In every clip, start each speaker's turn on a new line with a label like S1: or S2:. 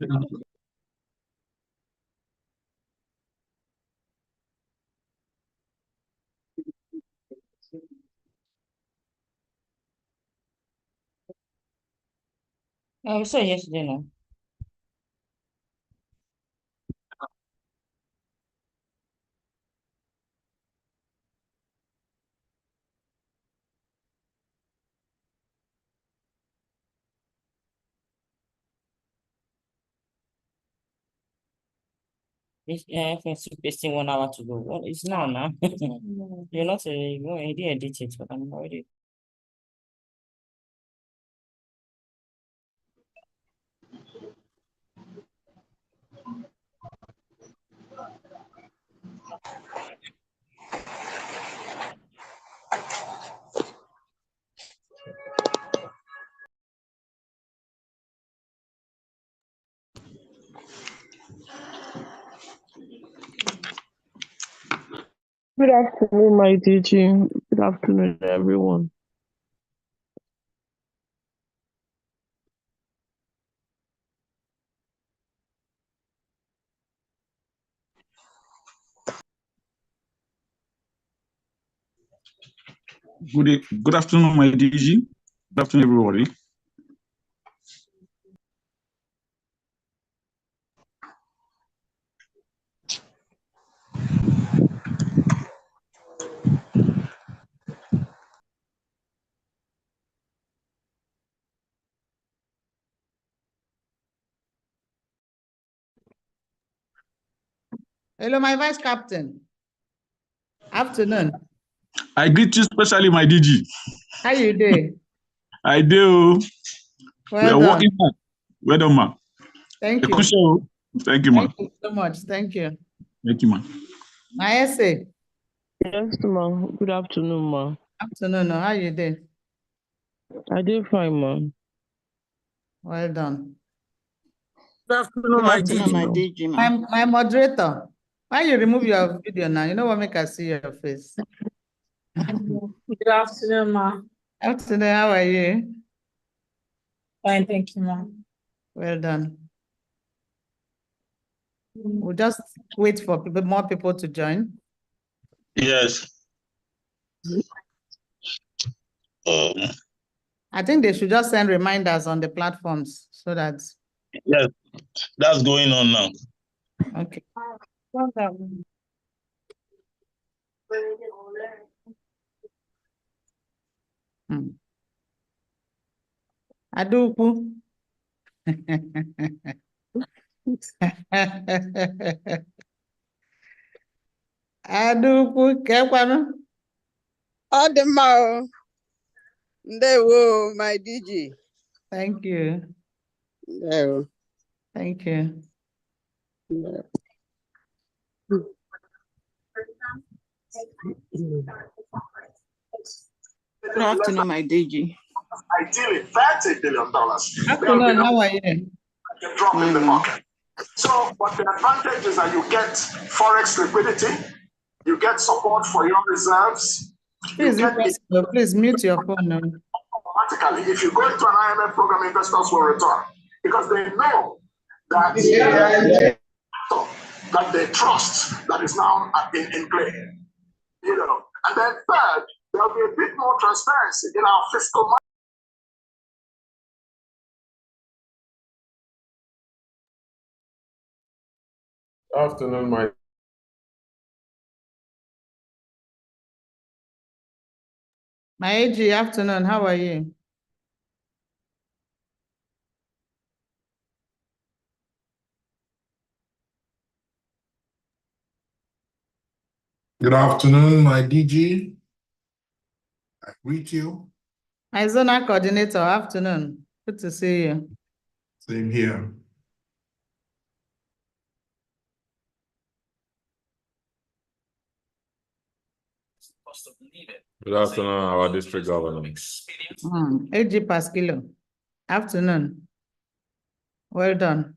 S1: I saw yesterday now. It's pasting 1 hour to go. Well, it's now. You're not you already edit it, but I'm already.
S2: Good afternoon, my teaching. Good afternoon, everyone.
S3: Good afternoon, my DG. Good afternoon, everybody.
S4: Hello, my vice captain. Afternoon.
S3: I greet you especially, my DG.
S4: How you doing?
S3: I do.
S4: Well
S3: We are
S4: done.
S3: working hard. Well done, ma.
S4: Thank you.
S3: Thank you, ma.
S4: Thank you so much. Thank you.
S3: Thank you, ma.
S4: My essay.
S2: Yes, ma. Good afternoon, ma.
S4: Afternoon. How you doing?
S2: I did fine, ma.
S4: Well done.
S5: Good afternoon, my DG.
S4: My moderator. Why you remove your video now? You know what make I see your face.
S5: Good afternoon, ma.
S4: Afternoon, how are you?
S5: Fine, thank you, ma.
S4: Well done. We'll just wait for more people to join.
S3: Yes.
S4: I think they should just send reminders on the platforms so that.
S3: Yes, that's going on now.
S4: Okay. Aduku. Aduku, kekwanụ?
S6: Ọ dị mma o. Ndewo, my DG.
S4: Thank you.
S6: Ndewo.
S4: Thank you.
S6: Good afternoon, my DG.
S7: Ideally, $30 billion.
S4: Afternoon, how are you?
S7: Drop in the market. So, but the advantage is that you get forex liquidity, you get support for your reserves.
S4: Please mute your phone now.
S7: Automatically, if you go into an IMF program, investors will return because they know that that they trust that is now in play. You know, and then third, there'll be a bit more transparency in our fiscal market.
S8: Afternoon,
S4: My AG, afternoon, how are you?
S8: Good afternoon, my DG. I greet you.
S4: My zonal coordinator, afternoon. Good to see you.
S8: Same here.
S9: Good afternoon, our district governor.
S4: AG Pasquillo, afternoon. Well done.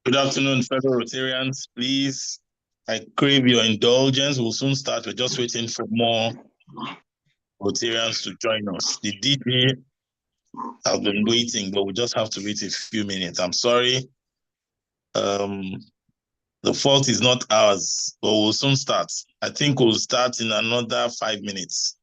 S10: Good afternoon, fellow Rotarians. Please, I crave your indulgence. We'll soon start. We're just waiting for more Rotarians to join us. The DJ have been waiting, but we just have to wait a few minutes. I'm sorry. The fault is not ours, but we'll soon start. I think we'll start in another 5 minutes.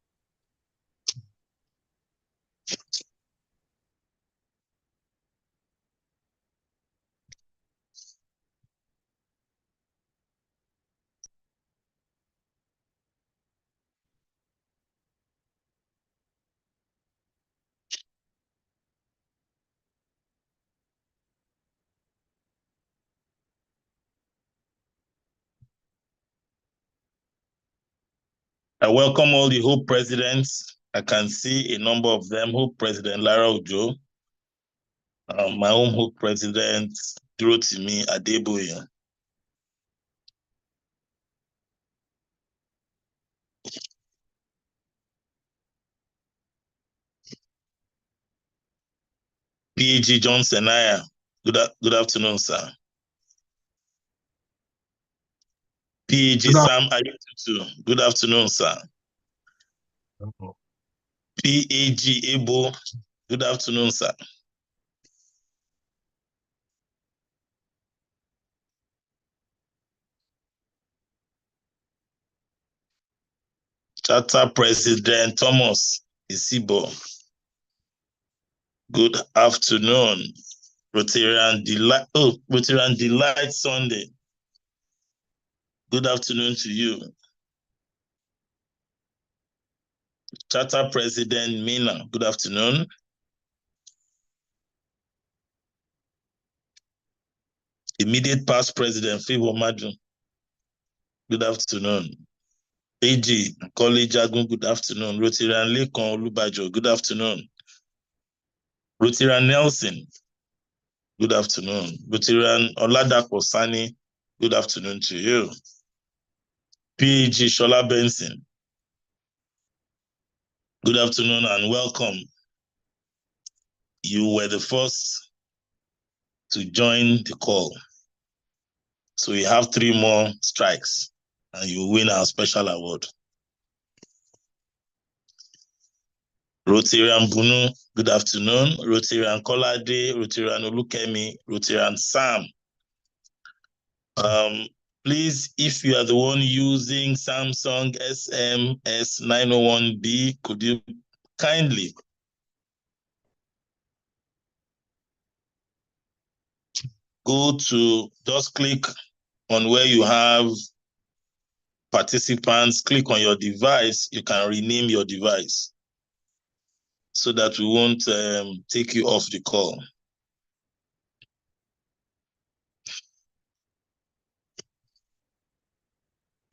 S10: I welcome all the Hope presidents. I can see a number of them. Hope President Lara Ojo, my own Hope President Durotimi Adeboye. PAG Johnson, good afternoon, sir. PAG Sam Ayetutu, good afternoon, sir. PAG Ebo, good afternoon, sir. Charter President Thomas Isibo, good afternoon. Rotarian Delight Sunday, good afternoon to you. Charter President Mina, good afternoon. Immediate past President Favor Madu, good afternoon. AG College Agun, good afternoon. Rotarian Lekon Olubajo, good afternoon. Rotarian Nelson, good afternoon. Rotarian Oladapo Sani, good afternoon to you. PAG Shola Benson, good afternoon and welcome. You were the first to join the call. So we have 3 more strikes and you win our special award. Rotarian Bunu, good afternoon. Rotarian Kolade, Rotarian Olukemi, Rotarian Sam. Please, if you are the one using Samsung SMS 901B, could you kindly go to, just click on where you have participants, click on your device, you can rename your device so that we won't take you off the call.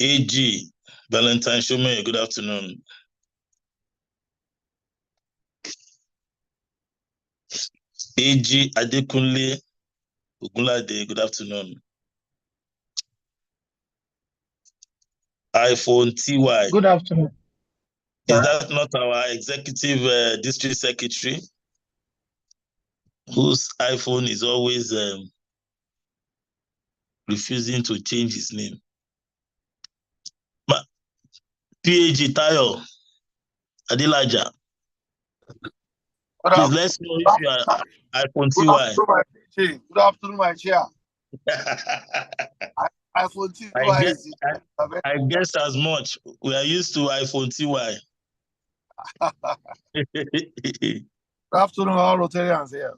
S10: AG, Valentine Shome, good afternoon. AG Adekunle Ogunlade, good afternoon. iPhone TY.
S11: Good afternoon.
S10: Is that not our executive district secretary, whose iPhone is always refusing to change his name? PAG Tayo Adilaja. Please let's know if you are iPhone TY.
S12: Good afternoon, my chair. iPhone TY
S10: I guess as much. We are used to iPhone TY.
S12: Good afternoon, all Rotarians here.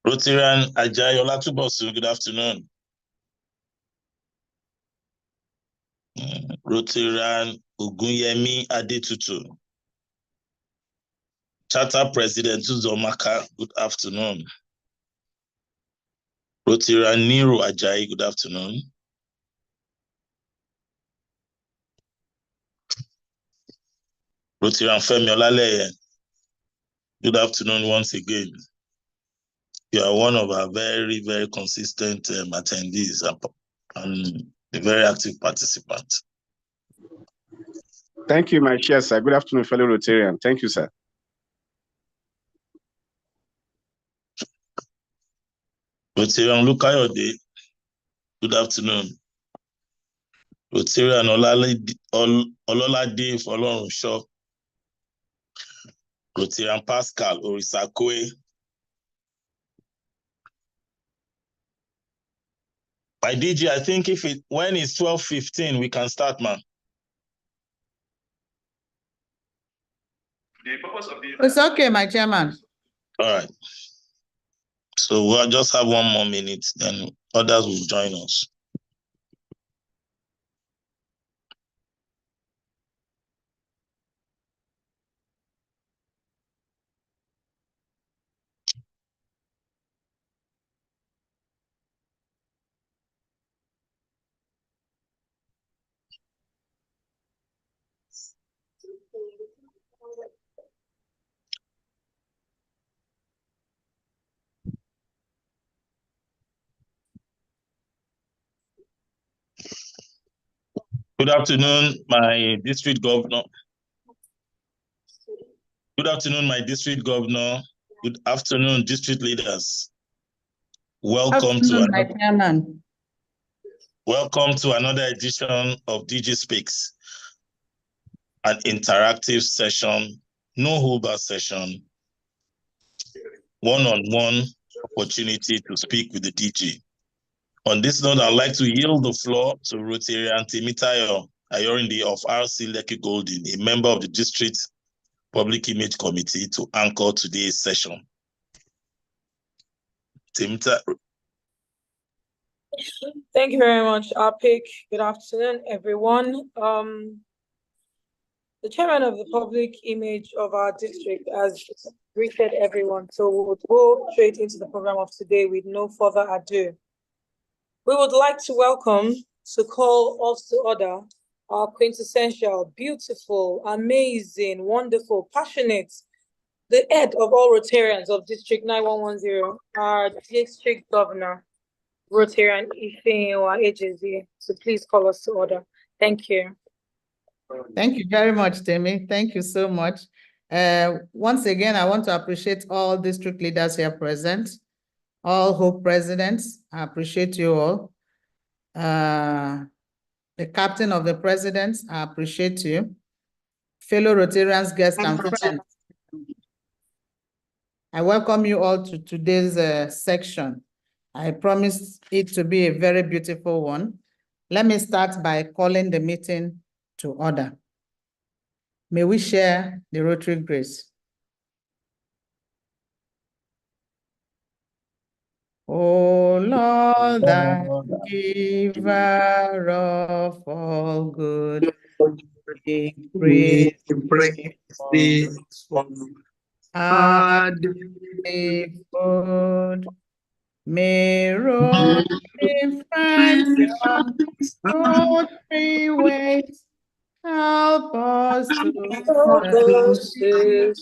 S10: Rotarian Ajayi Olatubosun, good afternoon. Rotarian Ogunyemi Adetutu. Charter President Uzomaka, good afternoon. Rotarian Nero Ajayi, good afternoon. Rotarian Femi Olaleye, good afternoon once again. You are one of our very, very consistent attendees, and a very active participant.
S7: Thank you, my chair, sir. Good afternoon, fellow Rotarian. Thank you, sir.
S10: Rotarian Lukayode, good afternoon. Rotarian Ololade Folorunsho, Rotarian Pascal Orisakoe. My DG, I think when it's 12:15, we can start, man.
S4: It's okay, my chairman.
S10: All right. So we'll just have 1 more minute, then others will join us. Good afternoon, my district governor. Good afternoon, my district governor. Good afternoon, district leaders. Welcome to another edition of DG Speaks, an interactive session, no holder session, one-on-one opportunity to speak with the DG. On this note, I'd like to yield the floor to Rotarian Temitayo Ayorinde of RC Lekki Golden, a member of the District Public Image Committee, to anchor today's session. Temitayo.
S5: Thank you very much, Apik. Good afternoon, everyone. The chairman of the public image of our district has greeted everyone, so we'll go straight into the program of today with no further ado. We would like to welcome, to call us to order, our quintessential, beautiful, amazing, wonderful, passionate, the head of all Rotarians of District 9110, our district governor, Rotarian Ifeanyiwa Ejezi. So please call us to order. Thank you.
S4: Thank you very much, Temi. Thank you so much. Once again, I want to appreciate all district leaders here present, all Hope presidents. I appreciate you all. The captain of the presidents, I appreciate you. Fellow Rotarians, guests, and friends. I welcome you all to today's section. I promise it to be a very beautiful one. Let me start by calling the meeting to order. May we share the Rotary grace. O Lord, the giver of all good, praise our daily food. May Rotary friends your three ways help us to
S5: serve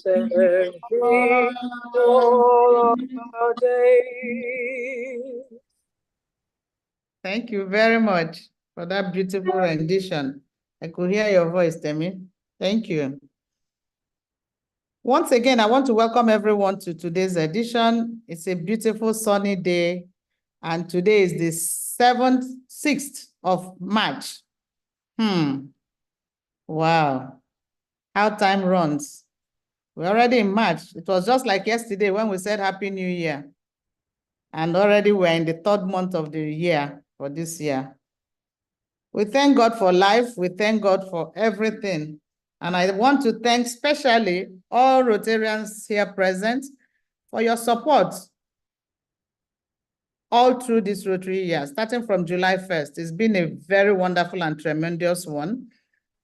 S5: all of our days.
S4: Thank you very much for that beautiful rendition. I could hear your voice, Temi. Thank you. Once again, I want to welcome everyone to today's edition. It's a beautiful sunny day, and today is the 6th of March. Wow, how time runs. We're already in March. It was just like yesterday when we said Happy New Year. And already we're in the 3rd month of the year for this year. We thank God for life. We thank God for everything. And I want to thank especially all Rotarians here present for your support all through this Rotary year, starting from July 1st. It's been a very wonderful and tremendous one.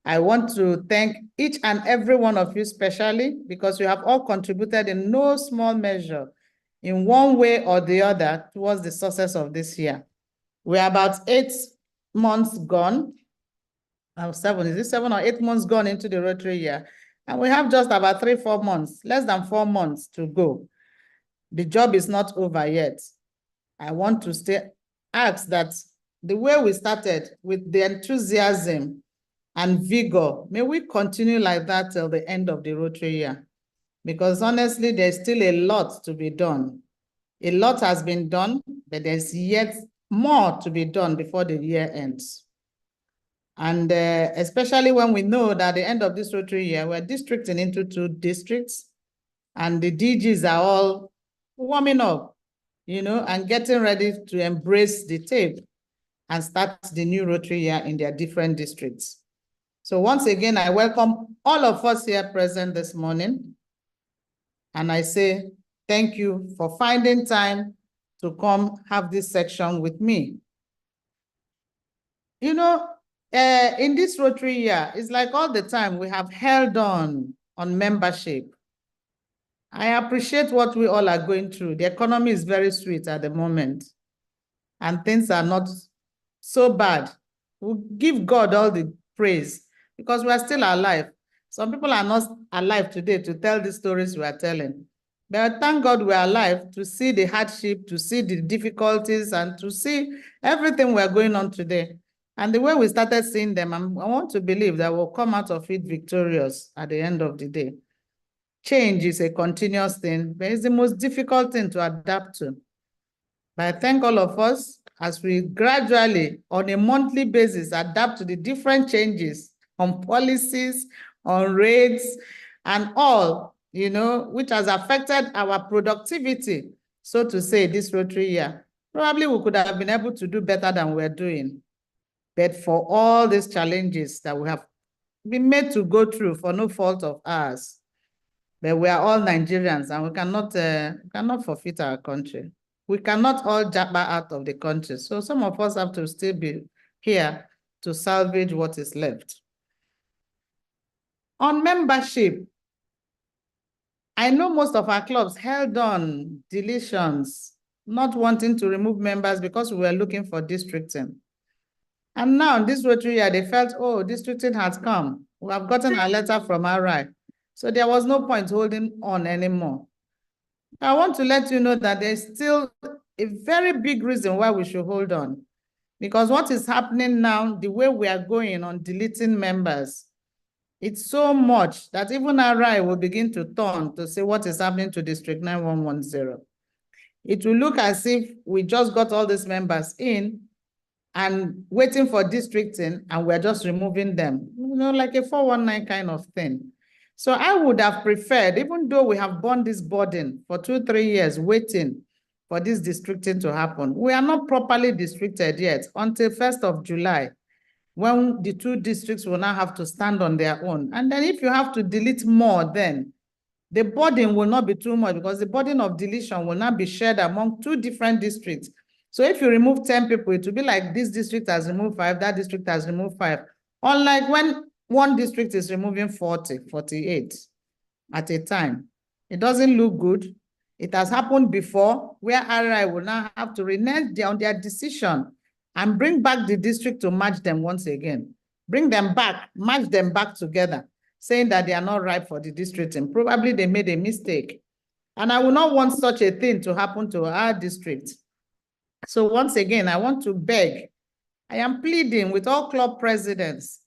S4: I want to thank each and every one of you specially because you have all contributed in no small measure in one way or the other towards the success of this year. We're about 8 months gone. Is it 7 or 8 months gone into the Rotary year? And we have just about 3-4 months, less than 4 months to go. The job is not over yet. I want to ask that the way we started with the enthusiasm and vigor, may we continue like that till the end of the Rotary year. Because honestly, there's still a lot to be done. A lot has been done, but there's yet more to be done before the year ends. And especially when we know that at the end of this Rotary year, we're districting into 2 districts, and the DGs are all warming up, you know, and getting ready to embrace the tape and start the new Rotary year in their different districts. So once again, I welcome all of us here present this morning. And I say thank you for finding time to come have this section with me. You know, in this Rotary year, it's like all the time we have held on membership. I appreciate what we all are going through. The economy is very sweet at the moment, and things are not so bad. We'll give God all the praise because we are still alive. Some people are not alive today to tell the stories we are telling. But thank God we are alive to see the hardship, to see the difficulties, and to see everything we are going on today. And the way we started seeing them, I want to believe that we'll come out of it victorious at the end of the day. Change is a continuous thing, but it's the most difficult thing to adapt to. But I thank all of us as we gradually, on a monthly basis, adapt to the different changes on policies, on rates, and all, you know, which has affected our productivity, so to say, this Rotary year. Probably we could have been able to do better than we're doing. But for all these challenges that we have been made to go through for no fault of ours, but we are all Nigerians and we cannot forfeit our country. We cannot all jabber out of the country. So some of us have to still be here to salvage what is left. On membership, I know most of our clubs held on deletions, not wanting to remove members because we were looking for districting. And now this Rotary year, they felt, oh, districting has come. We have gotten a letter from RI. So there was no point holding on anymore. I want to let you know that there's still a very big reason why we should hold on. Because what is happening now, the way we are going on deleting members, it's so much that even RI will begin to turn to see what is happening to District 9110. It will look as if we just got all these members in and waiting for districting and we're just removing them, you know, like a 419 kind of thing. So I would have preferred, even though we have borne this burden for 2-3 years waiting for this districting to happen, we are not properly districted yet until 1st of July, when the 2 districts will now have to stand on their own. And then if you have to delete more, then the burden will not be too much because the burden of deletion will not be shared among 2 different districts. So if you remove 10 people, it will be like this district has removed 5, that district has removed 5. Unlike when one district is removing 40, 48 at a time. It doesn't look good. It has happened before where RI will now have to renege on their decision and bring back the district to merge them once again. Bring them back, merge them back together, saying that they are not ripe for the district, and probably they made a mistake. And I will not want such a thing to happen to our district. So once again, I want to beg, I am pleading with all club presidents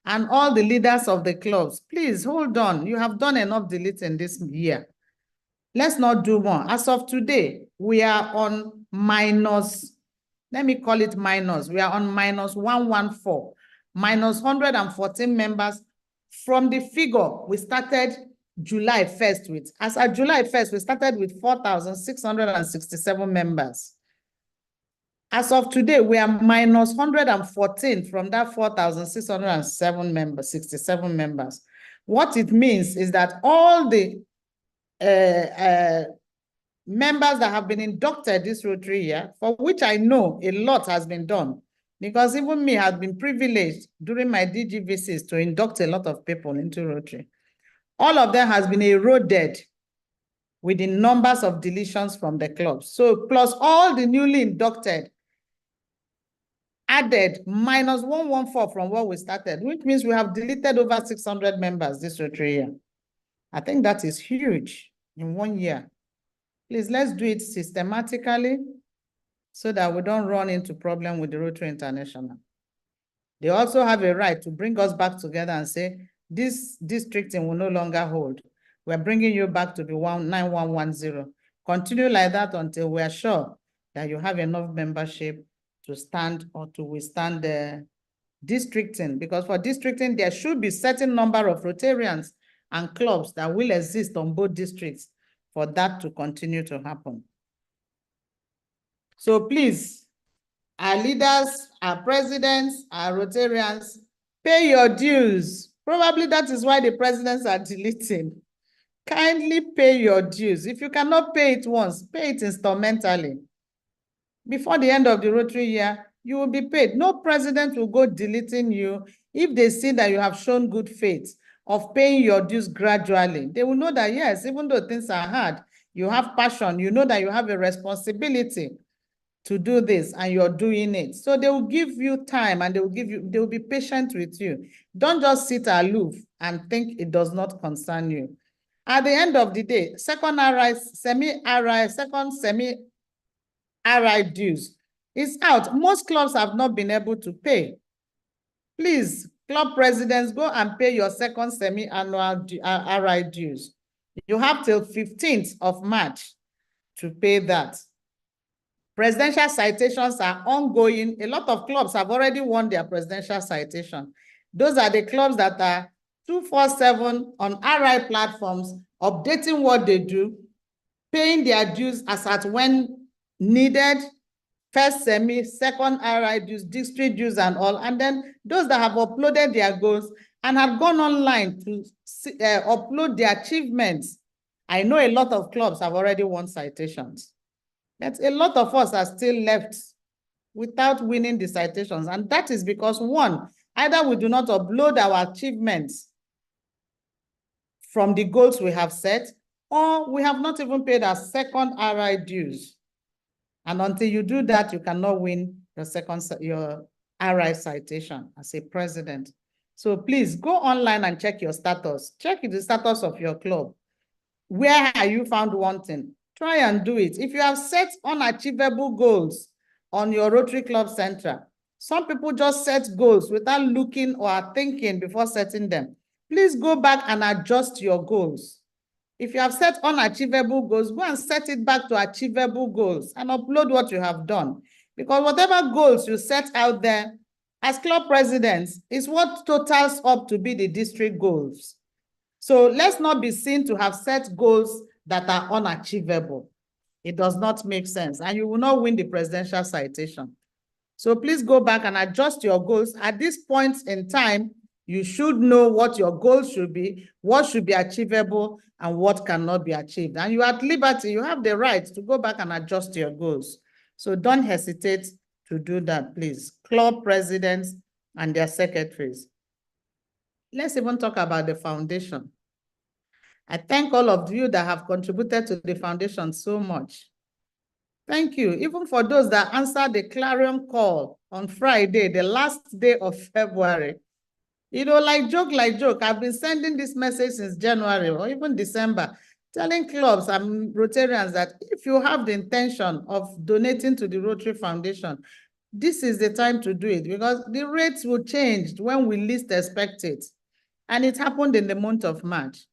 S4: and all the leaders of the clubs, please hold on. You have done enough deleting this year. Let's not do more. As of today, we are on minus, let me call it minus. We are on minus 114, minus 114 members from the figure we started July 1st with. As of July 1st, we started with 4,667 members. As of today, we are minus 114 from that 4,607 members, 67 members. What it means is that all the members that have been inducted this Rotary year, for which I know a lot has been done, because even me have been privileged during my DG visits to induct a lot of people into Rotary. All of them has been eroded with the numbers of deletions from the clubs. So plus all the newly inducted added minus 114 from what we started, which means we have deleted over 600 members this Rotary year. I think that is huge in 1 year. Please, let's do it systematically so that we don't run into problem with the Rotary International. They also have a right to bring us back together and say, this districting will no longer hold. We're bringing you back to the 9110. Continue like that until we are sure that you have enough membership to stand or to withstand the districting. Because for districting, there should be certain number of Rotarians and clubs that will exist on both districts for that to continue to happen. So please, our leaders, our presidents, our Rotarians, pay your dues. Probably that is why the presidents are deleting. Kindly pay your dues. If you cannot pay it once, pay it instrumentally. Before the end of the Rotary year, you will be paid. No president will go deleting you if they see that you have shown good faith of paying your dues gradually. They will know that, yes, even though things are hard, you have passion, you know that you have a responsibility to do this and you're doing it. So they will give you time and they will be patient with you. Don't just sit aloof and think it does not concern you. At the end of the day, second semi-RI dues is out. Most clubs have not been able to pay. Please, club presidents, go and pay your second semi-annual RI dues. You have till 15th of March to pay that. Presidential citations are ongoing. A lot of clubs have already won their presidential citation. Those are the clubs that are 24/7 on RI platforms, updating what they do, paying their dues as at when needed, first semi, second RI dues, district dues and all. And then those that have uploaded their goals and have gone online to upload their achievements. I know a lot of clubs have already won citations. But a lot of us are still left without winning the citations. And that is because, one, either we do not upload our achievements from the goals we have set, or we have not even paid our second RI dues. And until you do that, you cannot win your RI citation as a president. So please go online and check your status. Check the status of your club. Where are you found wanting? Try and do it. If you have set unachievable goals on your Rotary Club Central, some people just set goals without looking or thinking before setting them. Please go back and adjust your goals. If you have set unachievable goals, go and set it back to achievable goals and upload what you have done. Because whatever goals you set out there as club presidents is what totals up to be the district goals. So let's not be seen to have set goals that are unachievable. It does not make sense, and you will not win the presidential citation. So please go back and adjust your goals. At this point in time, you should know what your goals should be, what should be achievable, and what cannot be achieved. And you are at liberty, you have the right to go back and adjust your goals. So don't hesitate to do that, please. Club presidents and their secretaries. Let's even talk about the foundation. I thank all of you that have contributed to the foundation so much. Thank you. Even for those that answered the clarion call on Friday, the last day of February. You know, like joke, I've been sending this message since January or even December, telling clubs and Rotarians that if you have the intention of donating to the Rotary Foundation, this is the time to do it, because the rates will change when we least expect it. And it happened in the month of March.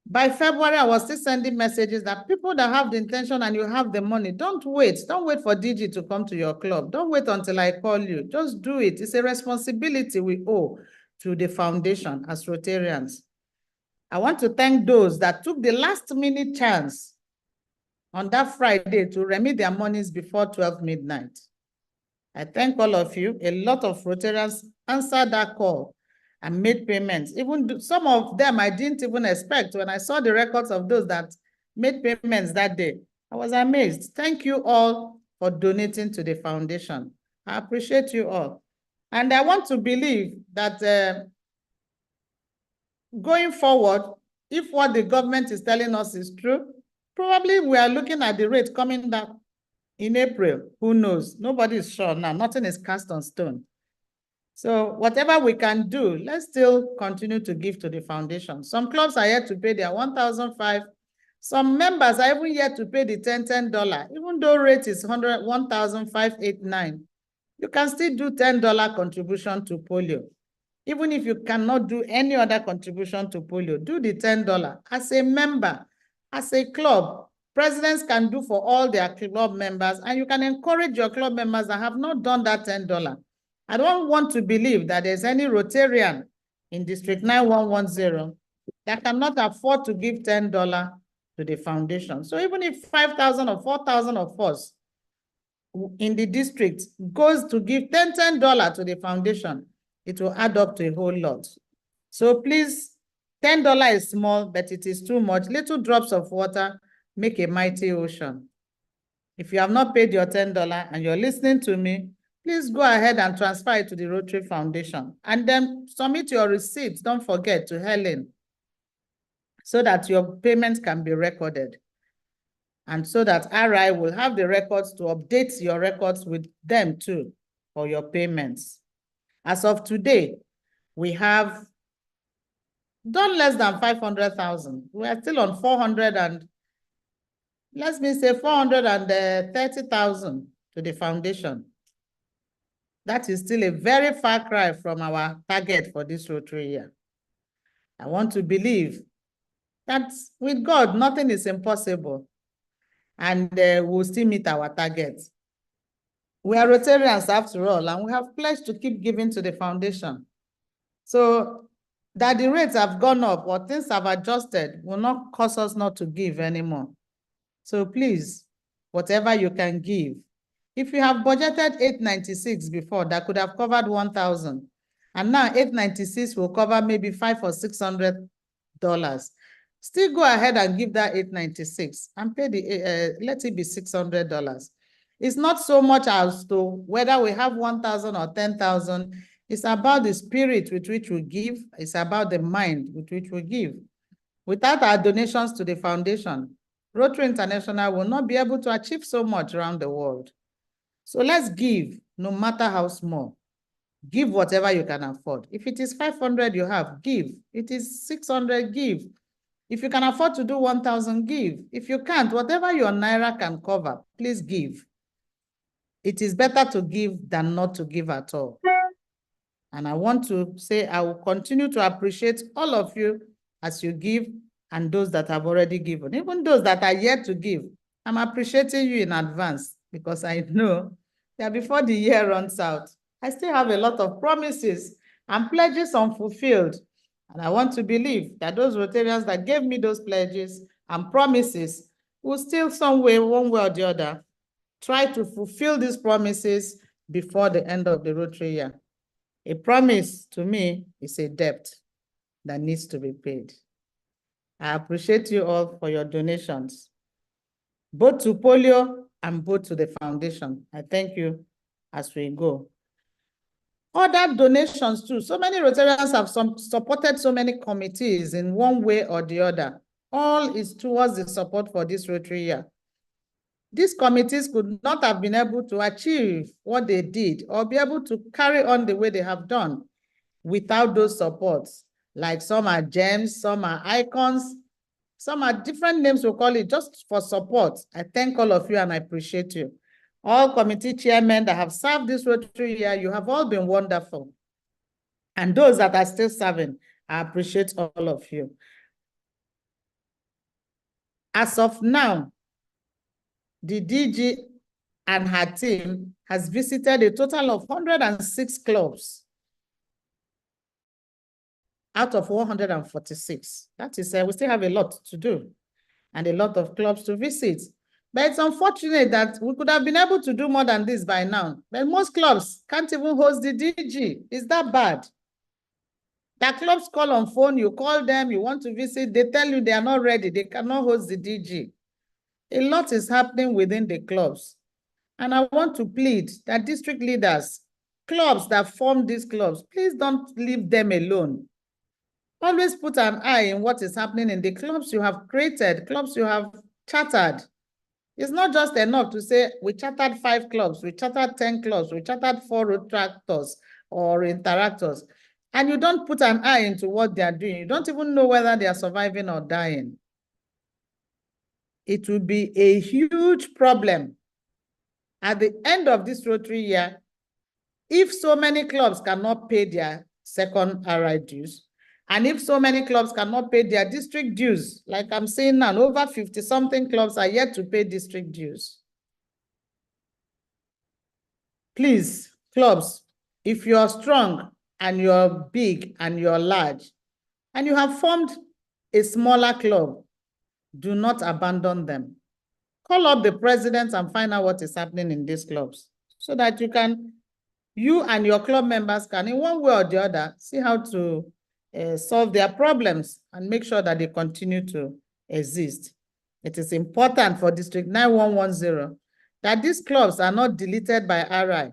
S4: By February, I was still sending messages that people that have the intention and you have the money, don't wait. Don't wait for DG to come to your club. Don't wait until I call you. Just do it. It's a responsibility we owe to the foundation as Rotarians. I want to thank those that took the last minute chance on that Friday to remit their monies before 12 midnight. I thank all of you. A lot of Rotarians answered that call and made payments. Even some of them I didn't even expect. When I saw the records of those that made payments that day, I was amazed. Thank you all for donating to the foundation. I appreciate you all. And I want to believe that going forward, if what the government is telling us is true, probably we are looking at the rate coming down in April. Who knows? Nobody is sure now. Nothing is cast on stone. So whatever we can do, let's still continue to give to the foundation. Some clubs are yet to pay their 1,500, Some members are even yet to pay the $10, even though rate is 1,589. You can still do $10 contribution to polio. Even if you cannot do any other contribution to polio, do the $10 as a member, as a club. Presidents can do for all their club members, and you can encourage your club members that have not done that $10. I don't want to believe that there's any Rotarian in District 9110 that cannot afford to give $10 to the foundation. So even if 5,000 or 4,000 of us in the district goes to give $10 to the foundation, it will add up to a whole lot. So please, $10 is small, but it is too much. Little drops of water make a mighty ocean. If you have not paid your $10 and you're listening to me, please go ahead and transfer it to the Rotary Foundation and then submit your receipts. Don't forget to Helen, so that your payments can be recorded. And so that RI will have the records to update your records with them too for your payments. As of today, we have done less than 500,000. We are still on 400 and, let me say 430,000 to the foundation. That is still a very far cry from our target for this Rotary year. I want to believe that with God, nothing is impossible, and we'll still meet our targets. We are Rotarians after all, and we have pledged to keep giving to the foundation. So that the rates have gone up or things have adjusted will not cause us not to give anymore. So please, whatever you can give. If you have budgeted 896 before, that could have covered 1,000, and now 896 will cover maybe $500 or $600. Still go ahead and give that 896 and pay the, let it be $600. It's not so much as to whether we have 1,000 or 10,000. It's about the spirit with which we give. It's about the mind with which we give. Without our donations to the foundation, Rotary International will not be able to achieve so much around the world. So let's give, no matter how small. Give whatever you can afford. If it is 500 you have, give. It is 600, give. If you can afford to do 1,000, give. If you can't, whatever your Naira can cover, please give. It is better to give than not to give at all. And I want to say I will continue to appreciate all of you as you give and those that have already given. Even those that are yet to give, I'm appreciating you in advance because I know that before the year runs out, I still have a lot of promises and pledges unfulfilled. And I want to believe that those Rotarians that gave me those pledges and promises will still some way, one way or the other, try to fulfill these promises before the end of the Rotary year. A promise to me is a debt that needs to be paid. I appreciate you all for your donations, both to polio and both to the foundation. I thank you as we go. Other donations too. So many Rotarians have supported so many committees in one way or the other. All is towards the support for this Rotary year. These committees could not have been able to achieve what they did or be able to carry on the way they have done without those supports. Like some are gems, some are icons, some are different names we'll call it just for support. I thank all of you and I appreciate you. All committee chairmen that have served this Rotary year, you have all been wonderful. And those that are still serving, I appreciate all of you. As of now, the DG and her team has visited a total of 106 clubs out of 146. That is, we still have a lot to do and a lot of clubs to visit. But it's unfortunate that we could have been able to do more than this by now. But most clubs can't even host the DG. Is that bad? The clubs call on phone, you call them, you want to visit, they tell you they are not ready, they cannot host the DG. A lot is happening within the clubs. And I want to plead that district leaders, clubs that form these clubs, please don't leave them alone. Always put an eye on what is happening in the clubs you have created, clubs you have chartered. It's not just enough to say, we chartered 5 clubs, we chartered 10 clubs, we chartered 4 retractors or interactors, and you don't put an eye into what they are doing. You don't even know whether they are surviving or dying. it will be a huge problem at the end of this Rotary year if so many clubs cannot pay their second RI dues, and if so many clubs cannot pay their district dues. Like I'm saying now, over 50-something clubs are yet to pay district dues. Please, clubs, if you're strong and you're big and you're large, and you have formed a smaller club, do not abandon them. Call up the presidents and find out what is happening in these clubs so that you and your club members can, in one way or the other, see how to solve their problems and make sure that they continue to exist. It is important for District 9110 that these clubs are not deleted by RI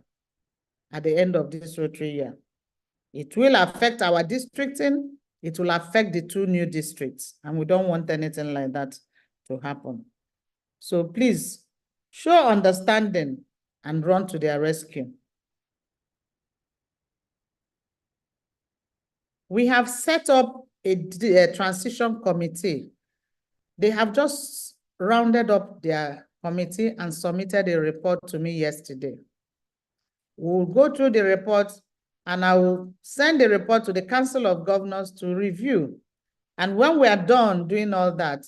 S4: at the end of this Rotary year. It will affect our districting. It will affect the 2 new districts, and we don't want anything like that to happen. So please show understanding and run to their rescue. We have set up a transition committee. They have just rounded up their committee and submitted a report to me yesterday. We'll go through the report and I will send the report to the Council of Governors to review. And when we are done doing all that,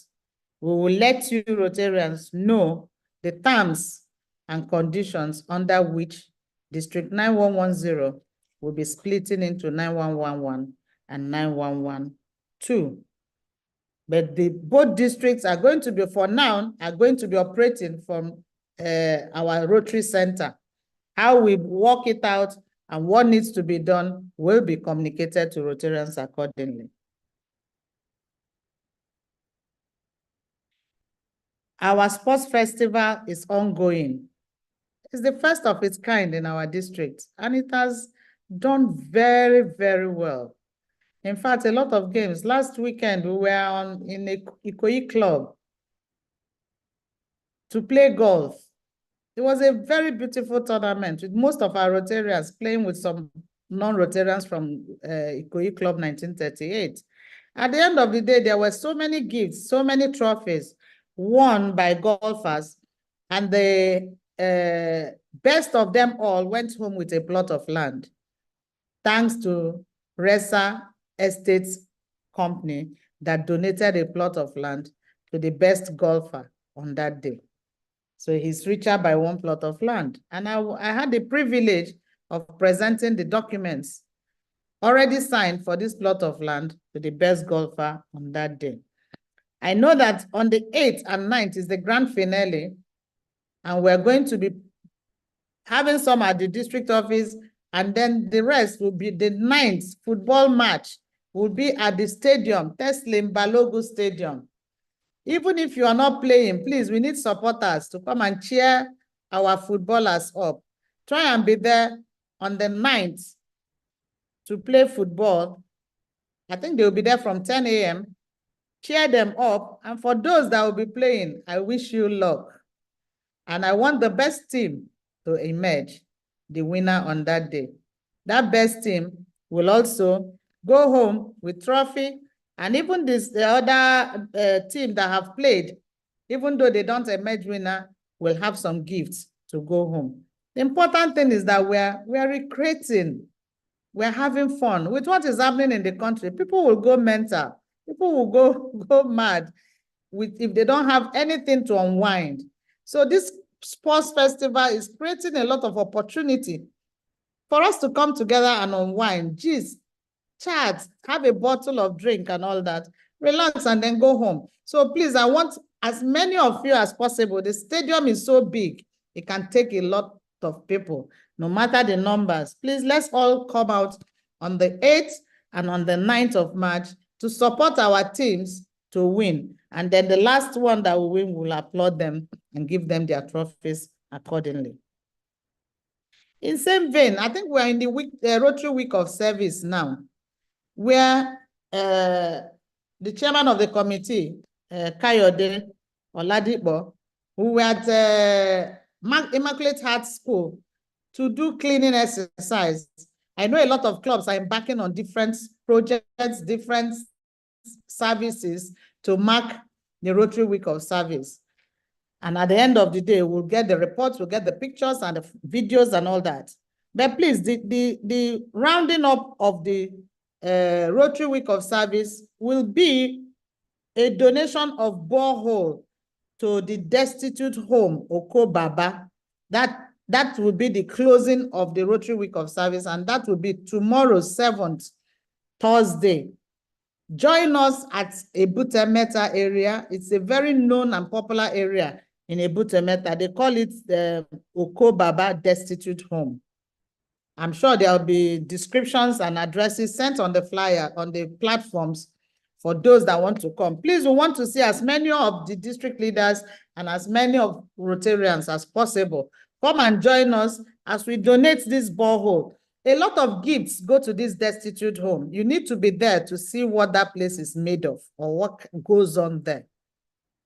S4: we will let you Rotarians know the terms and conditions under which District 9110 will be splitting into 9111 and 9112. But both districts are going to be, for now, are going to be operating from our Rotary Center. How we work it out and what needs to be done will be communicated to Rotarians accordingly. Our sports festival is ongoing. It's the first of its kind in our district, and it has done very, very well. In fact, a lot of games. Last weekend, we were in a Ikoyi club to play golf. It was a very beautiful tournament with most of our Rotarians playing with some non-Rotarians from Ikoyi Club 1938. At the end of the day, there were so many gifts, so many trophies won by golfers, and the best of them all went home with a plot of land, thanks to Resa Estates Company that donated a plot of land to the best golfer on that day. So he's richer by one plot of land. And I had the privilege of presenting the documents already signed for this plot of land to the best golfer on that day. I know that on the 8th and 9th is the grand finale, and we're going to be having some at the district office, and then the rest will be the 9th football match will be at the stadium, Teslim Balogu Stadium. Even if you are not playing, please, we need supporters to come and cheer our footballers up. Try and be there on the 9th to play football. I think they will be there from 10 a.m. Cheer them up. And for those that will be playing, I wish you luck. And I want the best team to emerge, the winner on that day. That best team will also go home with trophy. And even the other team that have played, even though they don't emerge winner, will have some gifts to go home. The important thing is that we are recreating, we're having fun with what is happening in the country. People will go mental. People will go mad if they don't have anything to unwind. So this sports festival is creating a lot of opportunity for us to come together and unwind. Geez, chat, have a bottle of drink and all that, relax and then go home. So please, I want as many of you as possible. The stadium is so big, it can take a lot of people, no matter the numbers. Please, let's all come out on the 8th and on the 9th of March to support our teams to win. And then the last one that will win, will applaud them and give them their trophies accordingly. In same vein, I think we're in the Rotary Week of Service now, where the chairman of the committee, Kayode Oladipo, who were at Immaculate Heart School to do cleaning exercise. I know a lot of clubs are embarking on different projects, different services to mark the Rotary Week of Service. And at the end of the day, we'll get the reports, we'll get the pictures and the videos and all that. But please, the rounding up of the Rotary Week of Service will be a donation of borehole to the destitute home, Oko Baba. That will be the closing of the Rotary Week of Service, and that will be tomorrow, 7th, Thursday. Join us at Ebute Metta area. It's a very known and popular area in Ebute Metta. They call it the Oko Baba Destitute Home. I'm sure there'll be descriptions and addresses sent on the flyer on the platforms for those that want to come. Please, we want to see as many of the district leaders and as many of Rotarians as possible. Come and join us as we donate this borehole. A lot of gifts go to this destitute home. You need to be there to see what that place is made of or what goes on there.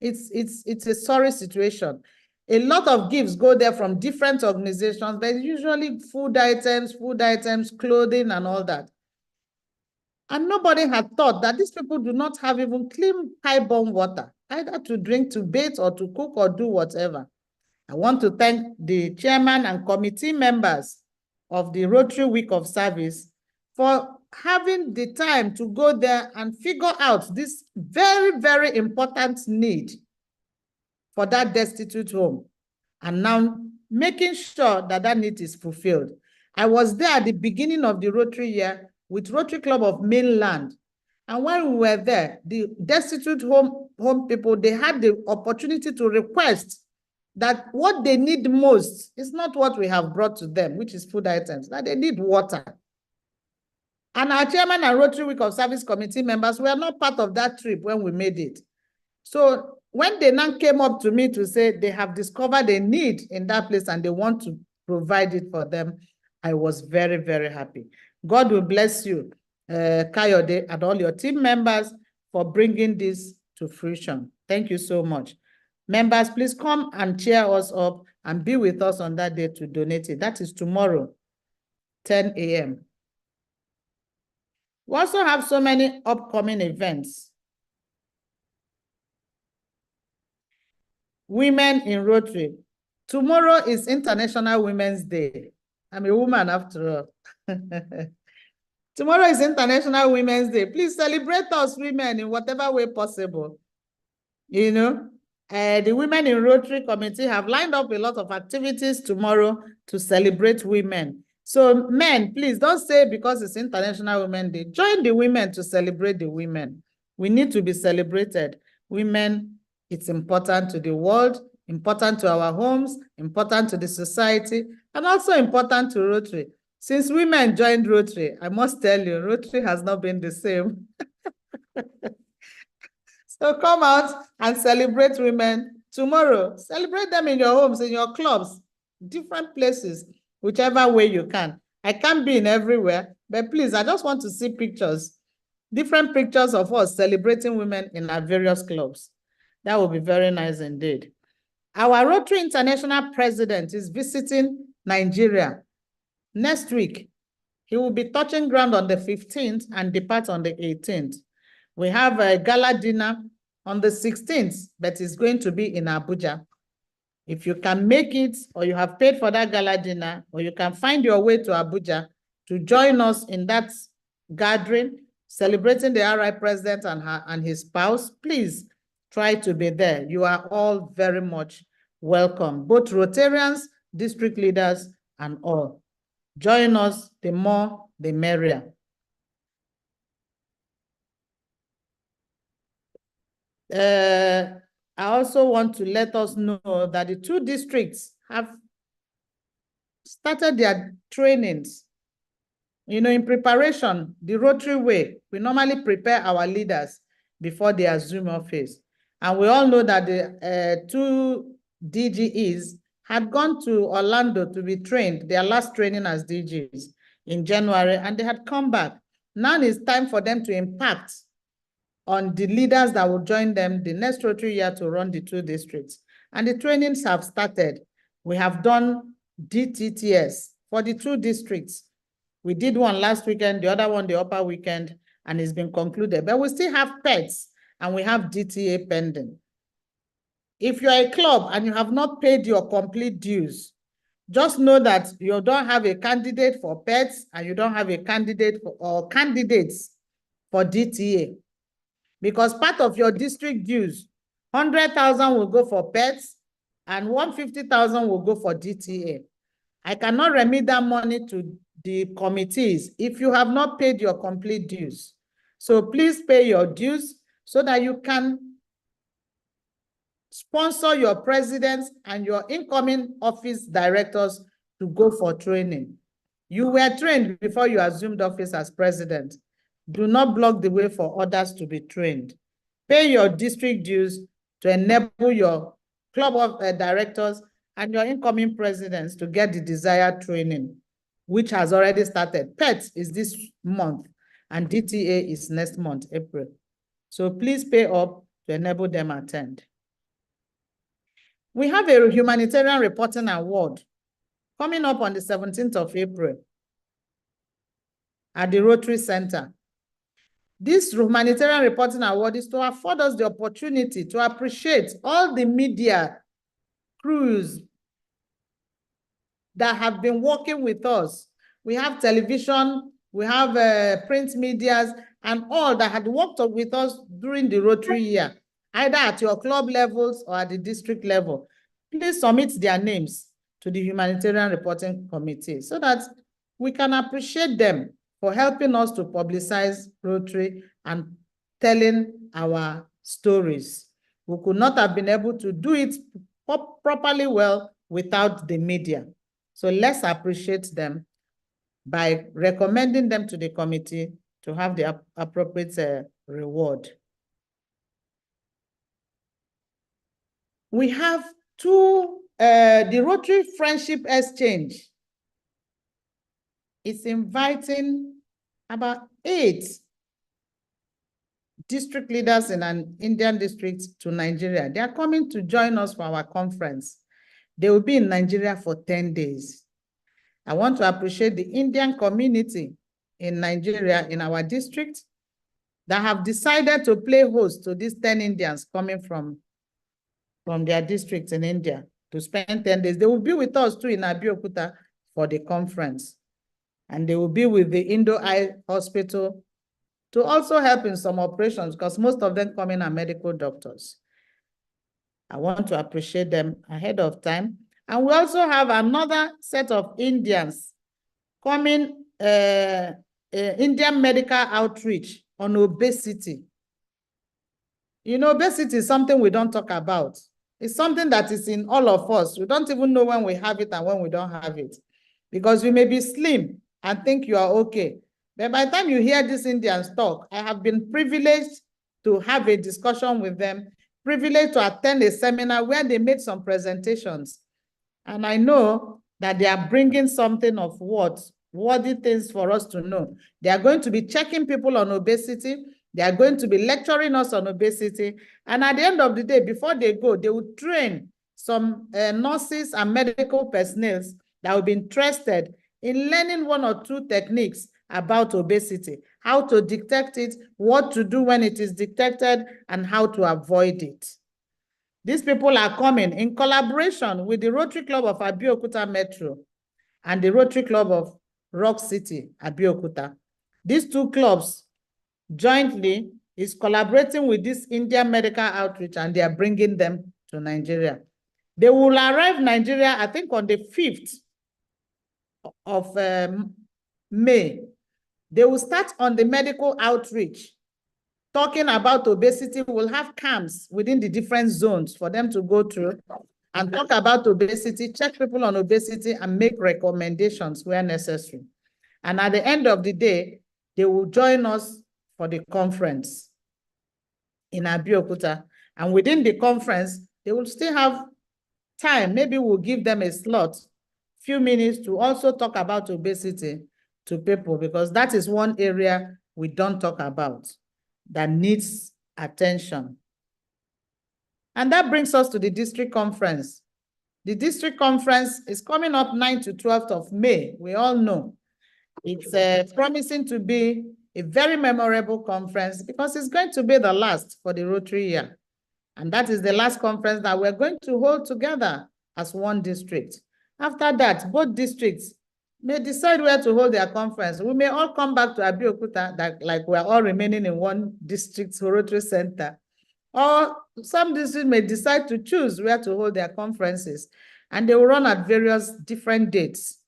S4: It's a sorry situation. A lot of gifts go there from different organizations, but usually food items, clothing, and all that. And nobody had thought that these people do not have even clean pipe-borne water, either to drink, to bathe, or to cook, or do whatever. I want to thank the chairman and committee members of the Rotary Week of Service for having the time to go there and figure out this very, very important need for that destitute home, and now making sure that that need is fulfilled. I was there at the beginning of the Rotary year with Rotary Club of Mainland, and when we were there, the destitute home people, they had the opportunity to request that what they need most is not what we have brought to them, which is food items, that they need water. And our chairman and Rotary Week of Service committee members were not part of that trip when we made it. So when they now came up to me to say they have discovered a need in that place and they want to provide it for them, I was very, very happy. God will bless you, Kayode, and all your team members for bringing this to fruition. Thank you so much. Members, please come and cheer us up and be with us on that day to donate it. That is tomorrow, 10 a.m. We also have so many upcoming events. Women in Rotary. Tomorrow is International Women's Day. I'm a woman after all. Tomorrow is International Women's Day. Please celebrate us women in whatever way possible. You know, the Women in Rotary Committee have lined up a lot of activities tomorrow to celebrate women. So men, please don't say because it's International Women's Day. Join the women to celebrate the women. We need to be celebrated. Women, it's important to the world, important to our homes, important to the society, and also important to Rotary. Since women joined Rotary, I must tell you, Rotary has not been the same. So come out and celebrate women tomorrow. Celebrate them in your homes, in your clubs, different places, whichever way you can. I can't be in everywhere, but please, I just want to see pictures, different pictures of us celebrating women in our various clubs. That would be very nice indeed. Our Rotary International President is visiting Nigeria next week. He will be touching ground on the 15th and depart on the 18th. We have a gala dinner on the 16th, but it's going to be in Abuja. If you can make it, or you have paid for that gala dinner, or you can find your way to Abuja to join us in that gathering, celebrating the RI president and his spouse, please try to be there. You are all very much welcome, both Rotarians, district leaders, and all. Join us, the more, the merrier. I also want to let us know that the 2 districts have started their trainings. You know, in preparation, the Rotary way, we normally prepare our leaders before they assume office. And we all know that the 2 DGEs had gone to Orlando to be trained, their last training as DGs in January, and they had come back. Now it's time for them to impact on the leaders that will join them the next Rotary year to run the 2 districts. And the trainings have started. We have done DTTS for the 2 districts. We did one last weekend, the other one the upper weekend, and it's been concluded. But we still have PETs and we have DTA pending. If you're a club and you have not paid your complete dues, just know that you don't have a candidate for pets and you don't have a candidate for, or candidates for DTA. Because part of your district dues, 100,000 will go for pets and 150,000 will go for DTA. I cannot remit that money to the committees if you have not paid your complete dues. So please pay your dues so that you can sponsor your presidents and your incoming office directors to go for training. You were trained before you assumed office as president. Do not block the way for others to be trained. Pay your district dues to enable your club of directors and your incoming presidents to get the desired training, which has already started. PET is this month and DTA is next month, April. So please pay up to enable them attend. We have a humanitarian reporting award coming up on the 17th of April at the Rotary Center. This humanitarian reporting award is to afford us the opportunity to appreciate all the media crews that have been working with us. We have television, we have print medias, and all that had worked with us during the Rotary year, either at your club levels or at the district level. Please submit their names to the Humanitarian Reporting Committee so that we can appreciate them for helping us to publicize Rotary and telling our stories. We could not have been able to do it properly well without the media. So let's appreciate them by recommending them to the committee to have the appropriate reward. We have the Rotary Friendship Exchange. It's inviting about 8 district leaders in an Indian district to Nigeria. They are coming to join us for our conference. They will be in Nigeria for 10 days. I want to appreciate the Indian community in Nigeria, in our district, that have decided to play host to these 10 Indians coming from their districts in India to spend 10 days. They will be with us too in Abeokuta for the conference. And they will be with the Indo-Eye Hospital to also help in some operations because most of them come in are medical doctors. I want to appreciate them ahead of time. And we also have another set of Indians coming, Indian medical outreach on obesity. You know, obesity is something we don't talk about. It's something that is in all of us. We don't even know when we have it and when we don't have it. Because you may be slim and think you are okay. But by the time you hear these Indians talk, I have been privileged to have a discussion with them, privileged to attend a seminar where they made some presentations. And I know that they are bringing something of worthy things for us to know. They are going to be checking people on obesity. They are going to be lecturing us on obesity. And at the end of the day, before they go, they will train some nurses and medical personnel that will be interested in learning 1 or 2 techniques about obesity, how to detect it, what to do when it is detected, and how to avoid it. These people are coming in collaboration with the Rotary Club of Abeokuta Metro and the Rotary Club of Rock City, Abeokuta. These 2 clubs jointly is collaborating with this Indian medical outreach, and they are bringing them to Nigeria. They will arrive in Nigeria, I think, on the 5th of May. They will start on the medical outreach, talking about obesity. We'll have camps within the different zones for them to go through and talk about obesity, check people on obesity, and make recommendations where necessary. And at the end of the day, they will join us for the conference in Abeokuta. And within the conference, they will still have time. Maybe we'll give them a slot, few minutes to also talk about obesity to people, because that is one area we don't talk about that needs attention. And that brings us to the district conference. The district conference is coming up 9th to 12th of May. We all know it's promising to be a very memorable conference because it's going to be the last for the Rotary year. And that is the last conference that we're going to hold together as one district. After that, both districts may decide where to hold their conference. We may all come back to Abeokuta, that like we're all remaining in one district Rotary Center. Or some districts may decide to choose where to hold their conferences, and they will run at various different dates.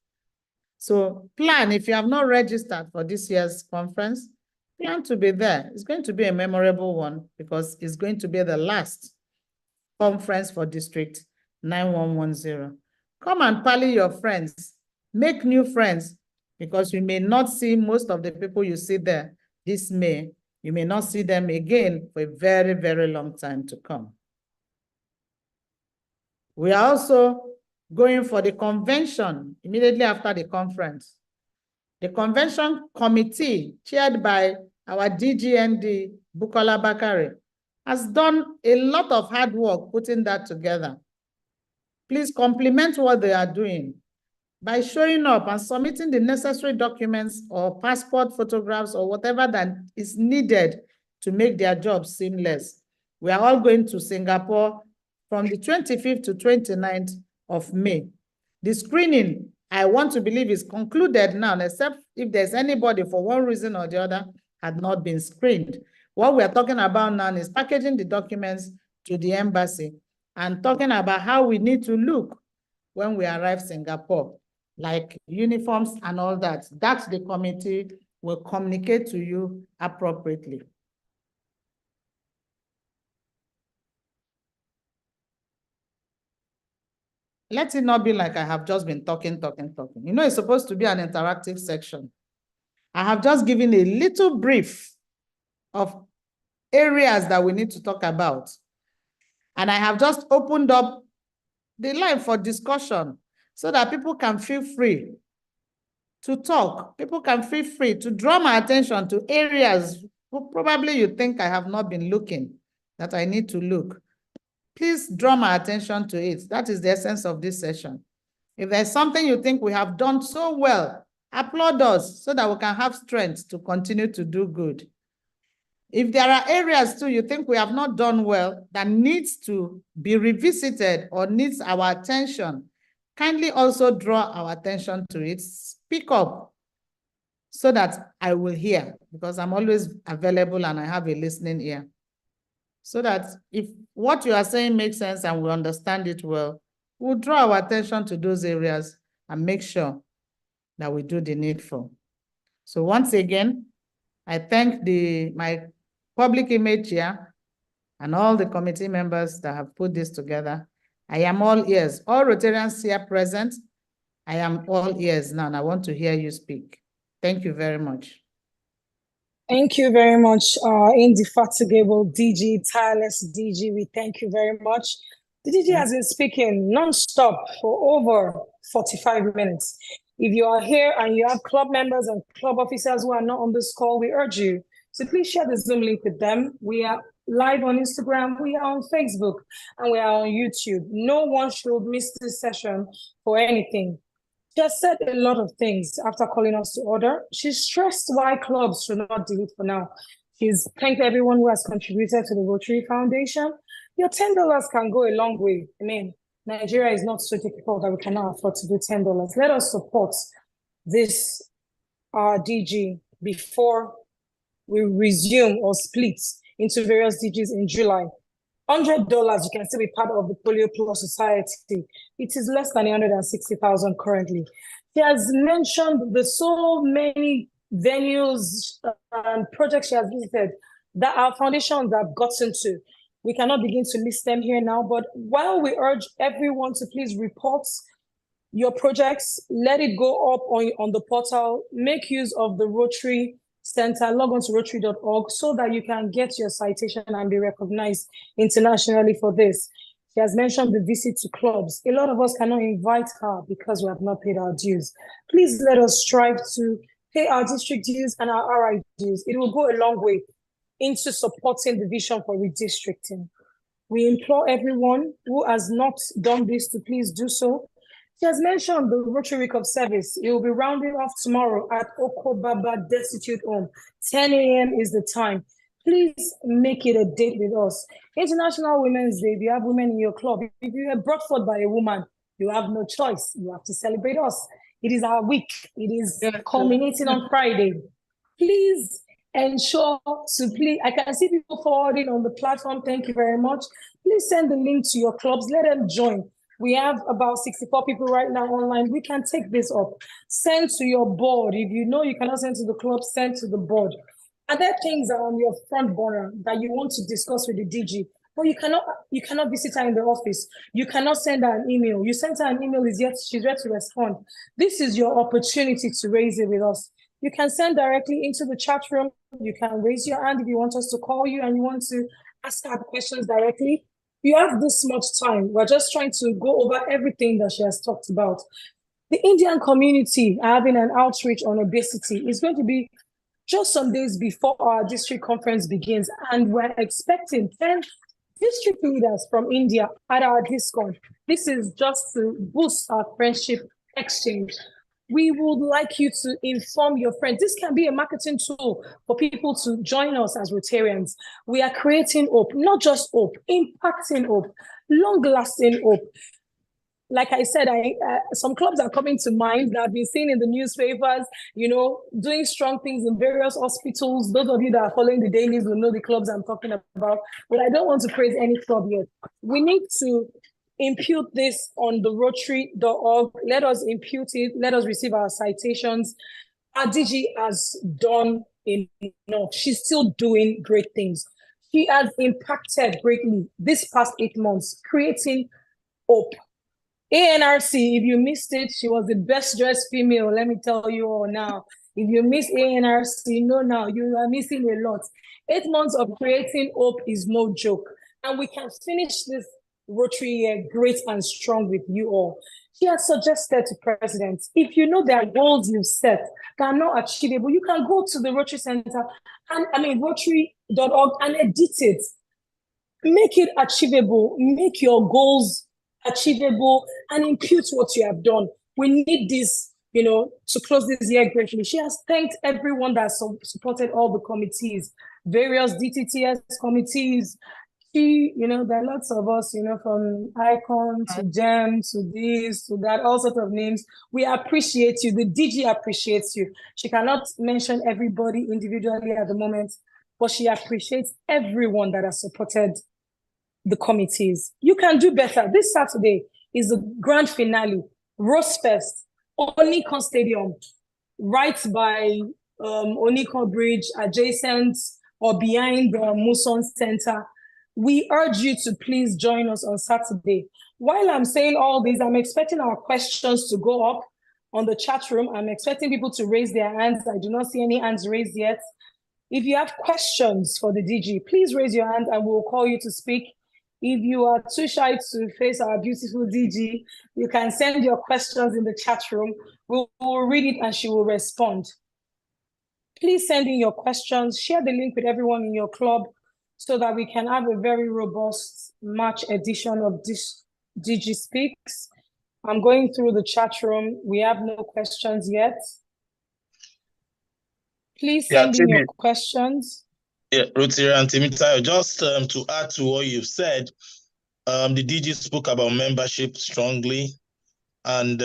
S4: So plan, if you have not registered for this year's conference, plan to be there. It's going to be a memorable one because it's going to be the last conference for District 9110. Come and pally your friends, make new friends, because you may not see most of the people you see there this May. You may not see them again for a very, very long time to come. We are also going for the convention immediately after the conference. The convention committee, chaired by our DGND, Bukola Bakare, has done a lot of hard work putting that together. Please compliment what they are doing by showing up and submitting the necessary documents or passport photographs or whatever that is needed to make their job seamless. We are all going to Singapore from the 25th to 29th of May. The screening, I want to believe, is concluded now, except if there's anybody for one reason or the other had not been screened. What we are talking about now is packaging the documents to the embassy and talking about how we need to look when we arrive in Singapore, like uniforms and all that. That the committee will communicate to you appropriately. Let it not be like I have just been talking. You know, it's supposed to be an interactive section. I have just given a little brief of areas that we need to talk about. And I have just opened up the line for discussion so that people can feel free to talk. People can feel free to draw my attention to areas who probably you think I have not been looking, that I need to look. Please draw my attention to it. That is the essence of this session. If there's something you think we have done so well, applaud us so that we can have strength to continue to do good. If there are areas too you think we have not done well that needs to be revisited or needs our attention, kindly also draw our attention to it. Speak up so that I will hear, because I'm always available and I have a listening ear. So that if what you are saying makes sense and we understand it well, we'll draw our attention to those areas and make sure that we do the needful. So once again, I thank my public image chair and all the committee members that have put this together. I am all ears. All Rotarians here present, I am all ears now, and I want to hear you speak. Thank you very much.
S5: Thank you very much, indefatigable DG, tireless DG. We thank you very much. The DG has been speaking non-stop for over 45 minutes. If you are here and you have club members and club officers who are not on this call, we urge you to please share the Zoom link with them. We are live on Instagram, we are on Facebook, and we are on YouTube. No one should miss this session for anything. She has said a lot of things after calling us to order. She stressed why clubs should not do it for now. She's thanked everyone who has contributed to the Rotary Foundation. Your $10 can go a long way. I mean, Nigeria is not so difficult that we cannot afford to do $10. Let us support this DG before we resume or split into various DGs in July. $100, you can still be part of the Polio Plus Society. It is less than 160,000 currently. She has mentioned the so many venues and projects she has visited that our foundations have gotten to. We cannot begin to list them here now, but while we urge everyone to please report your projects, let it go up on the portal, make use of the Rotary Center, log on to Rotary.org so that you can get your citation and be recognized internationally for this. She has mentioned the visit to clubs. A lot of us cannot invite her because we have not paid our dues. Please let us strive to pay our district dues and our RI dues. It will go a long way into supporting the vision for redistricting. We implore everyone who has not done this to please do so. She has mentioned the Rotary Week of Service. It will be rounding off tomorrow at Okobaba Destitute Home. 10 a.m. is the time. Please make it a date with us. International Women's Day, if you have women in your club, if you are brought forth by a woman, you have no choice. You have to celebrate us. It is our week. It is culminating on Friday. Please ensure to please, I can see people forwarding on the platform. Thank you very much. Please send the link to your clubs. Let them join. We have about 64 people right now online. We can take this up. Send to your board. If you know you cannot send to the club, send to the board. Other things are on your front burner that you want to discuss with the DG, but you cannot visit her in the office. You cannot send her an email. You sent her an email, she's yet to respond. This is your opportunity to raise it with us. You can send directly into the chat room. You can raise your hand if you want us to call you and you want to ask her questions directly. You have this much time. We're just trying to go over everything that she has talked about. The Indian community are having an outreach on obesity. It's going to be just some days before our district conference begins, and we're expecting 10 district leaders from India at our DISCON. This is just to boost our friendship exchange. We would like you to inform your friends. This can be a marketing tool for people to join us as Rotarians. We are creating hope, not just hope, impacting hope, long-lasting hope. Like I said, some clubs are coming to mind that I've been seeing in the newspapers, doing strong things in various hospitals. Those of you that are following the dailies will know the clubs I'm talking about, but I don't want to praise any club yet. We need to impute this on the Rotary.org. Let us impute it. Let us receive our citations. Our DG has done enough. She's still doing great things. She has impacted greatly this past 8 months, creating hope. ANRC, if you missed it, she was the best dressed female. Let me tell you all now. If you miss ANRC, know now, you are missing a lot. 8 months of creating hope is no joke. And we can finish this Rotary year great and strong with you all. She has suggested to presidents, if you know there are goals you've set that are not achievable, you can go to the Rotary Center and Rotary.org and edit it. Make it achievable. Make your goals achievable and impute what you have done. We need this, to close this year greatly. She has thanked everyone that supported all the committees, various DTTS committees. There are lots of us, from ICON to GEM to this, to that, all sorts of names. We appreciate you. The DG appreciates you. She cannot mention everybody individually at the moment, but she appreciates everyone that has supported the committees. You can do better. This Saturday is the grand finale, Rose Fest, Onikon Stadium, right by Onikon Bridge, adjacent or behind the Muson Center. We urge you to please join us on Saturday. While I'm saying all this, I'm expecting our questions to go up on the chat room. I'm expecting people to raise their hands. I do not see any hands raised yet. If you have questions for the DG, please raise your hand and we'll call you to speak. If you are too shy to face our beautiful DG, you can send your questions in the chat room. We'll read it and she will respond. Please send in your questions. Share the link with everyone in your club so that we can have a very robust March edition of this DG Speaks. I'm going through the chat room. We have no questions yet. Please send in your questions.
S10: Yeah, Rotarian Temitayo, just to add to what you've said, the DG spoke about membership strongly, and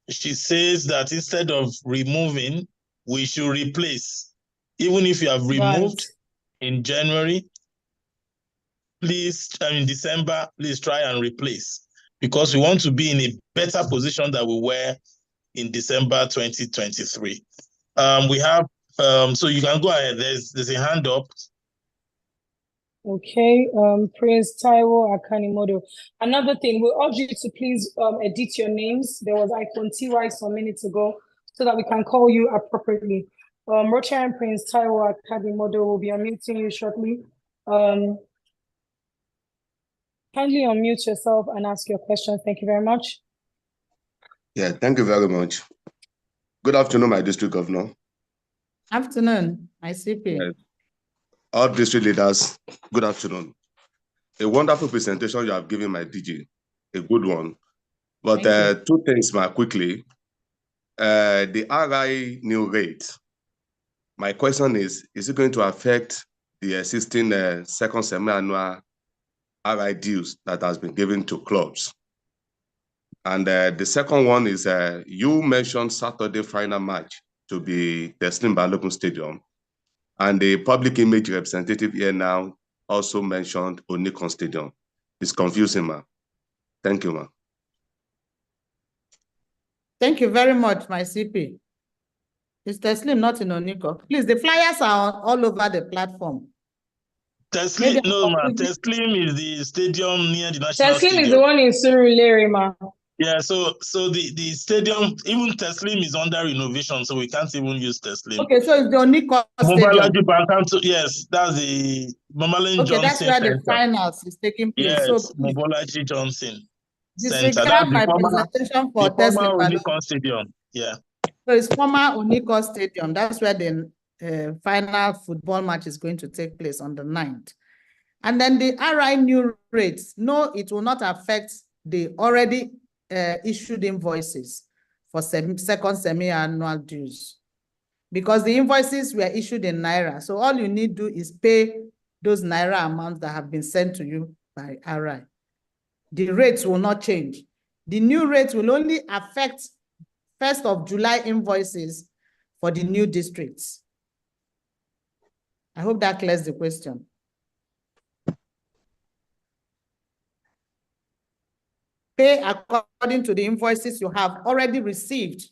S10: she says that instead of removing, we should replace. Even if you have removed in January, please, in December, please try and replace, because we want to be in a better position than we were in December 2023. We have so you can go ahead. There's a hand up.
S5: Okay, Prince Taiwo Akanimodo. Another thing, we urge you to please edit your names. There was icon TY some minutes ago, so that we can call you appropriately. Rotarian Prince Taiwo Akanimodo will be unmuting you shortly. Kindly unmute yourself and ask your questions. Thank you very much.
S11: Yeah, thank you very much. Good afternoon, my district governor.
S4: Afternoon, my CP.
S11: Yes. All district leaders, good afternoon. A wonderful presentation you have given, my DG, a good one. But two things, quickly. The RI new rate. My question is it going to affect the existing second semi-annual RI dues that has been given to clubs. And the second one is you mentioned Saturday final match to be Teslim Balogun Stadium. And the public image representative here now also mentioned Onikon Stadium. It's confusing, ma. Thank you, ma.
S4: Thank you very much, my CP. Is Teslim not in Oniko? Please, the flyers are all over the platform.
S10: Teslim, no, ma. Teslim is the stadium near the National Stadium.
S5: Teslim is the one in Surulere, ma.
S10: Yeah, so the stadium, even Teslim is under renovation, so we can't even use Teslim.
S4: Okay, so it's the Oniko Stadium.
S10: Yes, that's the Mobolaji
S4: Okay,
S10: Johnson
S4: that's where
S10: Center.
S4: the finals is taking place.
S10: Yes,
S4: So
S10: Mobolaji Johnson Center.
S4: disregard
S10: That's
S4: my
S10: the former
S4: presentation for Teslim Balogun.
S10: Onikon Stadium. Yeah.
S4: So it's former Oniko Stadium. That's where the final football match is going to take place on the 9th. And then the RI new rates. No, it will not affect the already issued invoices for second semi-annual dues, because the invoices were issued in Naira. So all you need to do is pay those Naira amounts that have been sent to you by RI. The rates will not change. The new rates will only affect 1st of July invoices for the new districts. I hope that clears the question. Pay according to the invoices you have already received.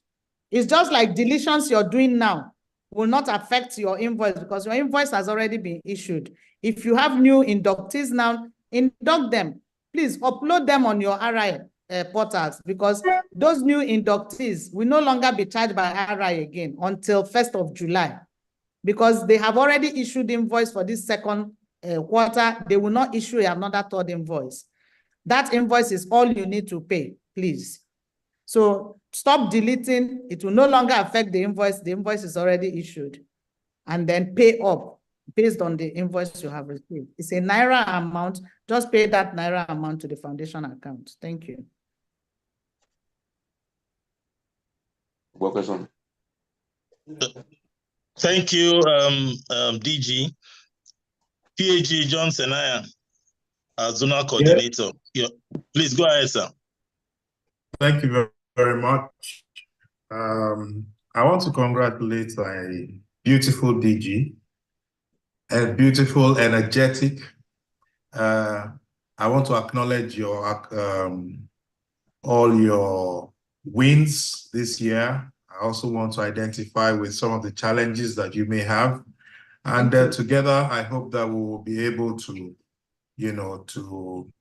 S4: It's just like deletions you're doing now will not affect your invoice because your invoice has already been issued. If you have new inductees now, induct them. Please upload them on your RI portals, because those new inductees will no longer be charged by RI again until 1st of July, because they have already issued invoice for this second quarter. They will not issue another third invoice. That invoice is all you need to pay, please. So stop deleting. It will no longer affect the invoice. The invoice is already issued. And then pay up based on the invoice you have received. It's a Naira amount. Just pay that Naira amount to the foundation account. Thank you.
S10: Thank you, DG. PAG Johnson, Zonal Coordinator. Yeah. Please go ahead, sir.
S8: Thank you very, very much. I want to congratulate my beautiful DG and beautiful, energetic. I want to acknowledge your all your wins this year. I also want to identify with some of the challenges that you may have. And together, I hope that we will be able to, to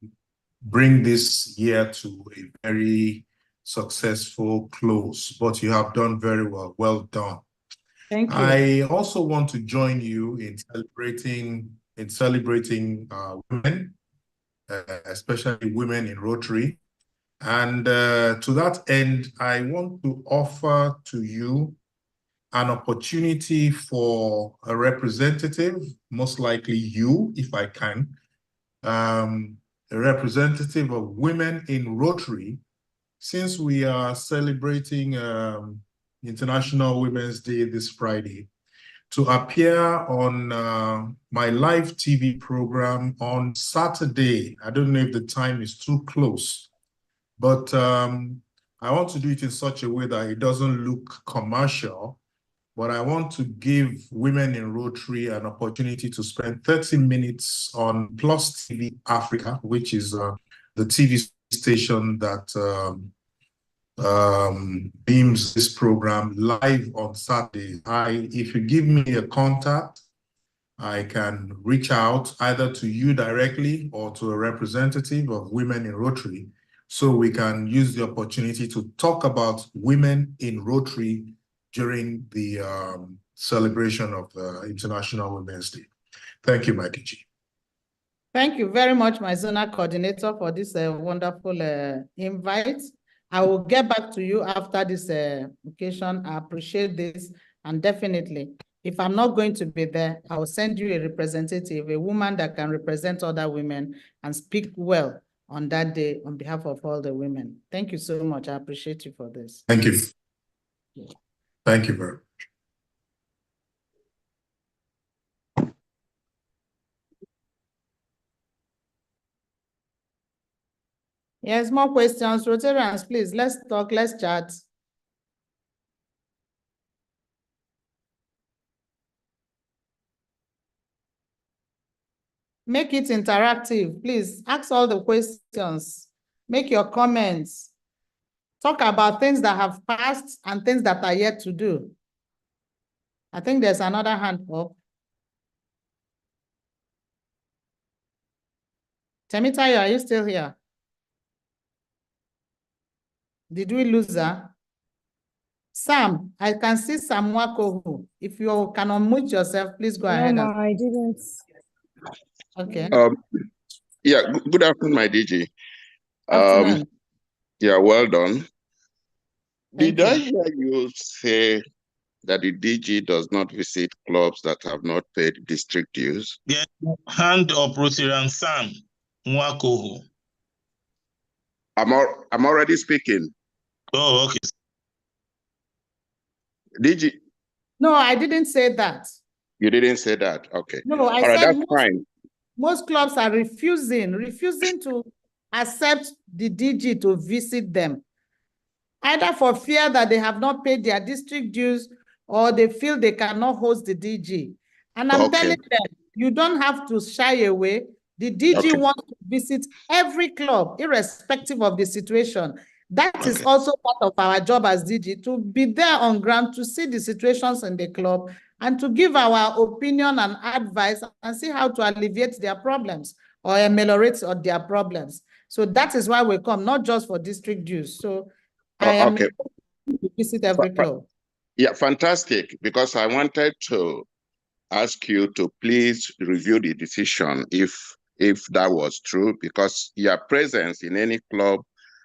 S8: bring this year to a very successful close. But you have done very well. Well done.
S4: Thank you.
S8: I also want to join you in celebrating women, especially women in Rotary. And to that end, I want to offer to you an opportunity for a representative, most likely you, if I can, a representative of women in Rotary, since we are celebrating International Women's Day this Friday, to appear on my live TV program on Saturday. I don't know if the time is too close, but I want to do it in such a way that it doesn't look commercial, but I want to give women in Rotary an opportunity to spend 30 minutes on Plus TV Africa, which is the TV station that beams this program live on Saturday. If you give me a contact, I can reach out either to you directly or to a representative of women in Rotary, so we can use the opportunity to talk about women in Rotary during the celebration of the International Women's Day. Thank you, my DG.
S4: Thank you very much, my zonal coordinator, for this wonderful invite. I will get back to you after this occasion. I appreciate this, and definitely, if I'm not going to be there, I will send you a representative, a woman that can represent other women and speak well on that day on behalf of all the women. Thank you so much. I appreciate you for this.
S8: Thank you. Thank you very much.
S4: Yes, more questions. Rotarians, please, let's talk, let's chat. Make it interactive, please. Ask all the questions. Make your comments. Talk about things that have passed and things that are yet to do. I think there's another hand up. Temitayo, are you still here? Did we lose her? Sam, I can see Sam Wakohu. If you can unmute yourself, please go ahead.
S13: No, I didn't.
S4: Okay.
S14: Yeah, good afternoon, my DG.
S4: Afternoon.
S14: Yeah, well done.
S4: Thank
S14: Did I
S4: you.
S14: hear you say that the DG does not visit clubs that have not paid district dues?
S10: Yeah, hand up, Rotarian Sam Nwakohu.
S14: I'm already speaking.
S10: Oh, okay.
S14: DG,
S4: No, I didn't say that.
S14: you didn't say that. Okay.
S4: No, I
S14: All right,
S4: said
S14: that's fine.
S4: most clubs are refusing to accept the DG to visit them, either for fear that they have not paid their district dues or they feel they cannot host the DG. And I'm telling them, you don't have to shy away. The DG wants to visit every club, irrespective of the situation. That is also part of our job as DG, to be there on ground, to see the situations in the club, and to give our opinion and advice and see how to alleviate their problems or ameliorate their problems. So that is why we come, not just for district dues. So I am to visit every club.
S14: Yeah, fantastic. Because I wanted to ask you to please review the decision if that was true, because your presence in any club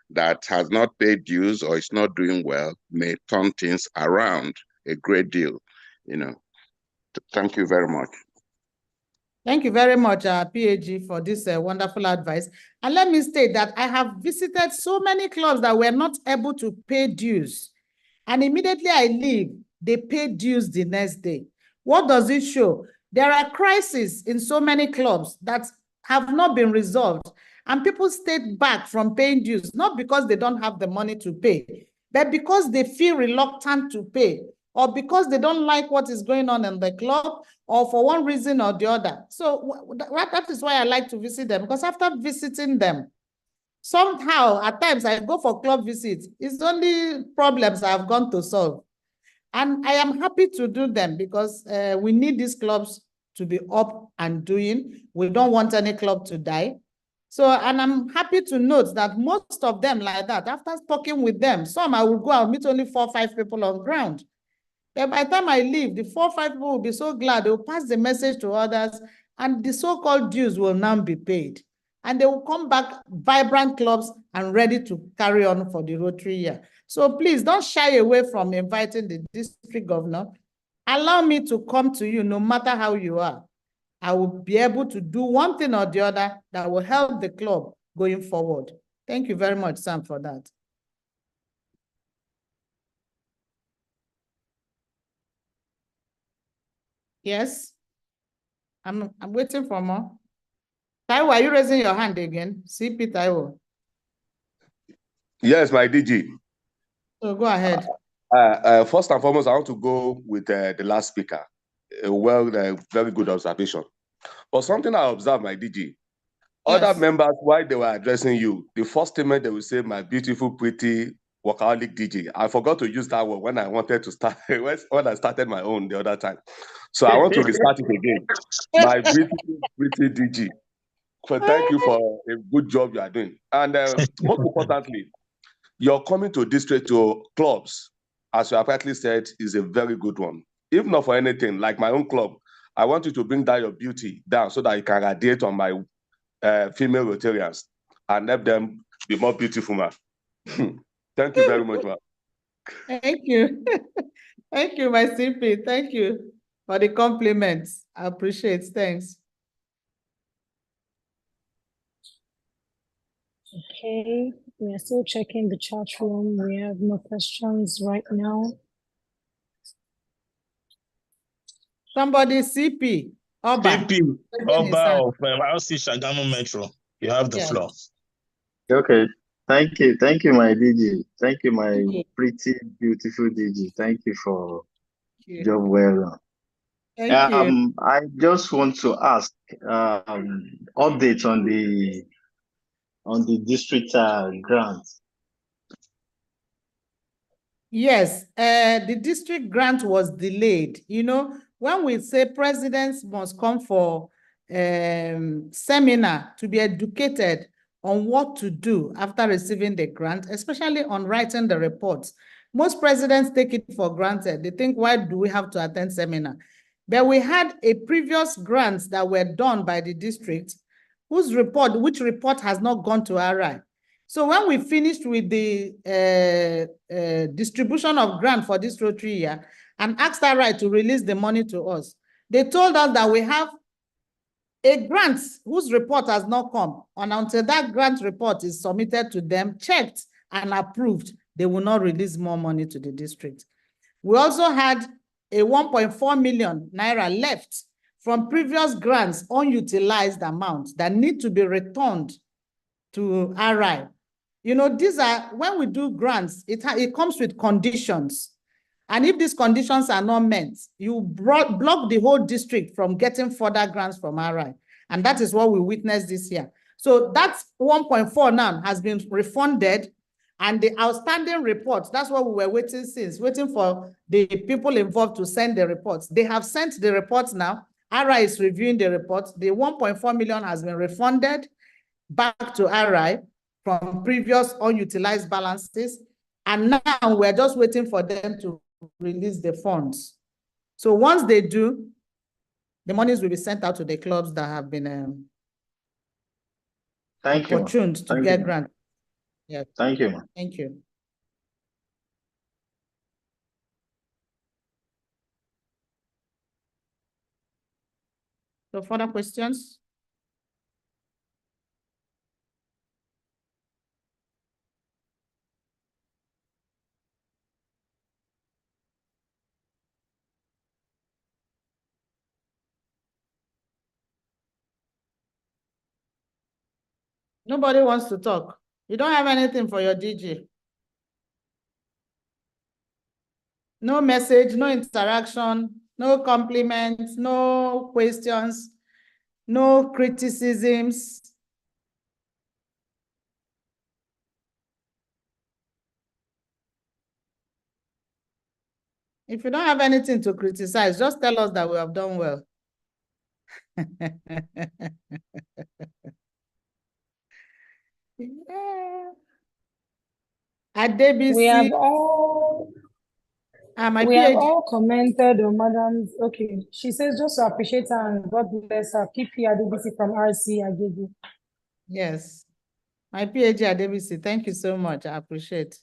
S14: that has not paid dues or is not doing well may turn things around a great deal, you know. Thank you very much.
S4: Thank you very much, PAG, for this wonderful advice. And let me state that I have visited so many clubs that were not able to pay dues. And immediately I leave, they pay dues the next day. What does it show? There are crises in so many clubs that have not been resolved. And people stayed back from paying dues, not because they don't have the money to pay, but because they feel reluctant to pay, or because they don't like what is going on in the club, or for one reason or the other. So that is why I like to visit them, because after visiting them, somehow, at times, I go for club visits. It's only problems I've gone to solve. And I am happy to do them because we need these clubs to be up and doing. We don't want any club to die. So, and I'm happy to note that most of them like that, after talking with them, some I will go, I'll meet only 4 or 5 people on ground. But by the time I leave, the 4 or 5 people will be so glad, they will pass the message to others, and the so-called dues will now be paid. And they will come back vibrant clubs and ready to carry on for the Rotary year. So please don't shy away from inviting the district governor. Allow me to come to you no matter how you are. I will be able to do one thing or the other that will help the club going forward. Thank you very much, Sam, for that. Yes, I'm waiting for more. Taiwo, are you raising your hand again? CP Taiwo.
S11: Yes, my DG.
S4: So go ahead.
S11: First and foremost, I want to go with the last speaker. Very good observation. But something I observed, my DG, other members, while they were addressing you, the first statement they will say, my beautiful, pretty, workaholic DG. I forgot to use that word when I wanted to start, when I started my own the other time. So I want to restart it again. My beautiful, pretty DG. So thank you for a good job you are doing. And most importantly, your coming to district to clubs, as you have rightly said, is a very good one. If not for anything, like my own club, I want you to bring down your beauty down so that you can radiate on my female Rotarians and help them be more beautiful, man. Thank you very much, man.
S4: Thank you. Thank you, my CP. Thank you for the compliments. I appreciate it. Thanks.
S13: Okay, we are still checking the chat room. We have no questions right now.
S4: Somebody, CP. Oba.
S10: CP, Oba of RC Shagamu Metro. You have the floor.
S15: Okay. Thank you, my DG. Thank you, my pretty, beautiful DG. Thank you for job well done.
S4: Thank you.
S15: I just want to ask update on the district grant.
S4: Yes, the district grant was delayed. You know, when we say presidents must come for seminar to be educated on what to do after receiving the grant, especially on writing the reports. Most presidents take it for granted. They think, why do we have to attend seminar? But we had a previous grants that were done by the district which report has not gone to RI. So when we finished with the distribution of grant for this Rotary year and asked RI to release the money to us, they told us that we have a grant whose report has not come, and until that grant report is submitted to them, checked and approved, they will not release more money to the district. We also had a 1.4 million naira left from previous grants, unutilized amounts that need to be returned to RI. You know, these are, when we do grants, it comes with conditions. And if these conditions are not met, you block the whole district from getting further grants from RI. And that is what we witnessed this year. So that 1.4 now has been refunded, and the outstanding reports, that's what we were waiting for the people involved to send the reports. They have sent the reports now. RI is reviewing the reports. The 1.4 million has been refunded back to RI from previous unutilized balances. And now we're just waiting for them to release the funds. So once they do, the monies will be sent out to the clubs that have been opportuned to get grants. Yes.
S15: Thank you.
S4: Thank you. So further questions? Nobody wants to talk. You don't have anything for your DG. No message, no interaction, no compliments, no questions, no criticisms. If you don't have anything to criticize, just tell us that we have done well. Yeah. Adebisi.
S13: We have all commented on Madam's. Okay, she says just to appreciate her and God bless her. PP Adebisi from RC Agege.
S4: Yes, my PhD Adebisi. Thank you so much. I appreciate.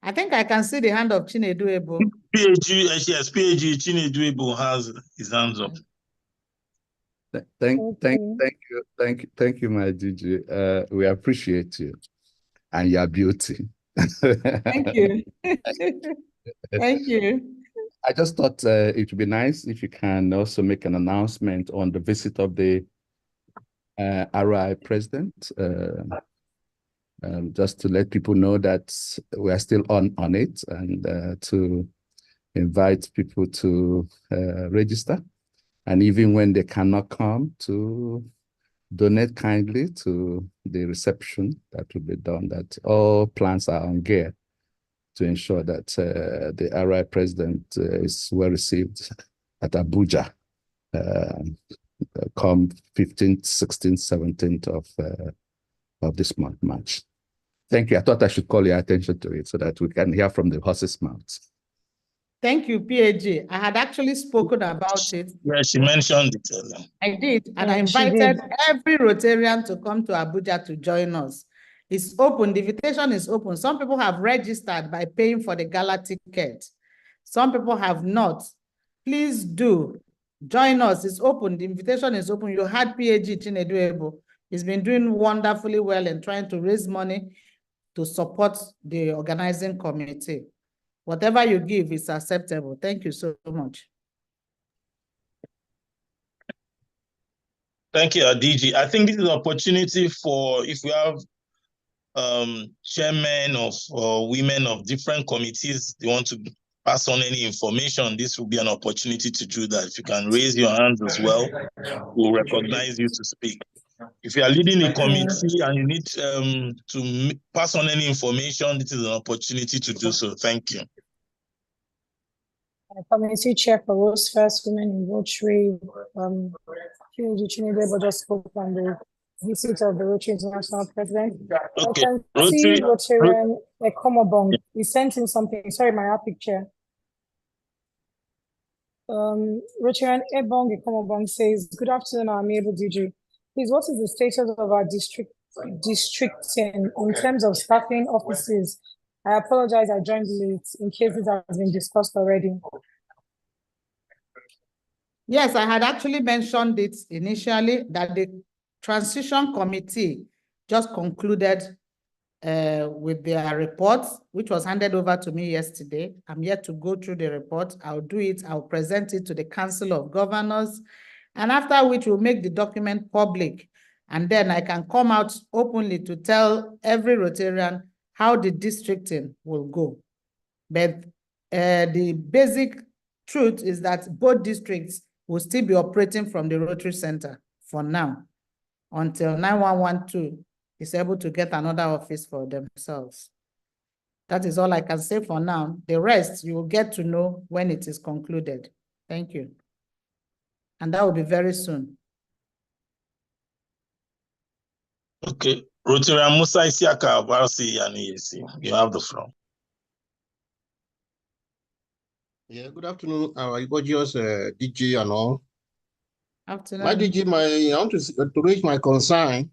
S4: I think I can see the hand of Chinedu Ebo.
S10: PhD, yes, PhD Chinedu Ebo has his hands up.
S16: Thank you, my DG. We appreciate you and your beauty.
S4: Thank you. Thank you.
S16: I just thought it would be nice if you can also make an announcement on the visit of the RI president, just to let people know that we are still on it, and to invite people to register. And even when they cannot come, to donate kindly to the reception that will be done, that all plans are on gear to ensure that the RI president is well received at Abuja come 15th, 16th, 17th of this month, March. Thank you. I thought I should call your attention to it so that we can hear from the horse's mouth.
S4: Thank you, PAG. I had actually spoken about it.
S10: Yeah, she mentioned it.
S4: I did, and I invited every Rotarian to come to Abuja to join us. It's open, the invitation is open. Some people have registered by paying for the gala ticket. Some people have not. Please do join us. It's open, the invitation is open. You had PAG Chinedu Ebo. He's been doing wonderfully well in trying to raise money to support the organizing committee. Whatever you give is acceptable. Thank you so much.
S10: Thank you, DG. I think this is an opportunity for, if we have chairmen of or women of different committees, they want to pass on any information, this will be an opportunity to do that. If you can raise your hands as well, we'll recognize you to speak. If you are leading a committee and you need to pass on any information, this is an opportunity to do so. Thank you.
S13: Committee Chair for Rose First Women in Rotary, Chinede just spoke on the visit of the Rotary International President.
S10: Okay.
S13: I can see Rotarian Ekomobong. We sent him something. Sorry, my picture. Rotarian Ebong Ekomobong says, "Good afternoon, I'm able DG. Please, what is the status of our districting in terms of staffing offices? I apologize, I joined late in case it has been discussed already."
S4: Yes, I had actually mentioned it initially that the transition committee just concluded with their report, which was handed over to me yesterday. I'm yet to go through the report. I'll do it. I'll present it to the Council of Governors, and after which we'll make the document public. And then I can come out openly to tell every Rotarian how the districting will go. But the basic truth is that both districts will still be operating from the Rotary Center for now, until 9112 is able to get another office for themselves. That is all I can say for now. The rest you will get to know when it is concluded. Thank you. And that will be very soon.
S10: Okay. Rotarian Musa Isiaka of RC and EAC, you have the floor.
S17: Yeah, good afternoon, our gorgeous DG and all.
S4: Afternoon.
S17: My DG, I want to raise my concern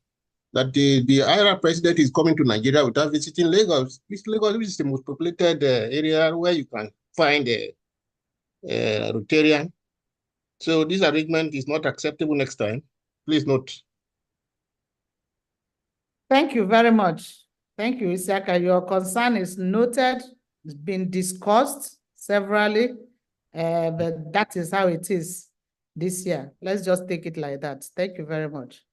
S17: that the IRA president is coming to Nigeria without visiting Lagos. Lagos is the most populated area where you can find a Rotarian. So this arrangement is not acceptable next time. Please note.
S4: Thank you very much. Thank you, Isiaka. Your concern is noted. It's been discussed severally, but that is how it is this year. Let's just take it like that. Thank you very much.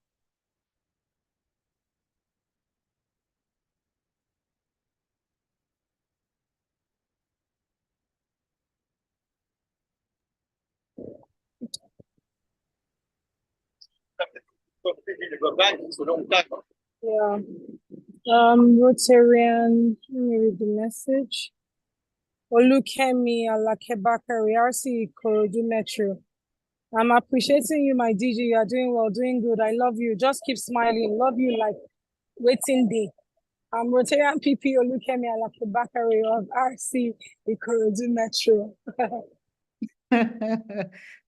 S13: Yeah. Rotarian, let me read the message. Olukemi Alakebakari, RC Ikorodu Metro. I'm appreciating you, my DG. You are doing well, doing good. I love you. Just keep smiling. Love you like waiting day. I'm Rotarian PP Olukemi Alakebakari of RC Ikorodu Metro.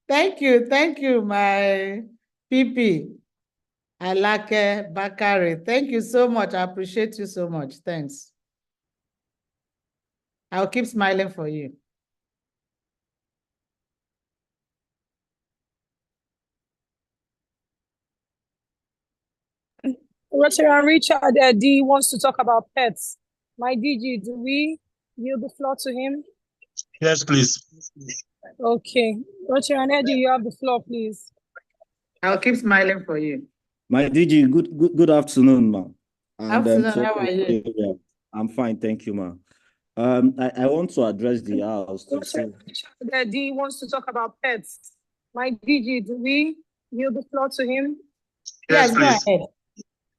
S4: Thank you, my PP. Alake Bakari. Thank you so much. I appreciate you so much. Thanks. I'll keep smiling for you.
S13: Rotarian Richard D wants to talk about pets. My DG, do we yield the floor to him?
S10: Yes, please.
S13: Okay. Rotarian Eddie, you have the floor, please.
S4: I'll keep smiling for you.
S18: My DG, good afternoon, ma.
S4: Afternoon, how are you?
S18: I'm fine, thank you, ma. I want to address the house.
S13: Richard D wants to talk about pets. My DG, do we yield the floor to him?
S4: Yes, go ahead.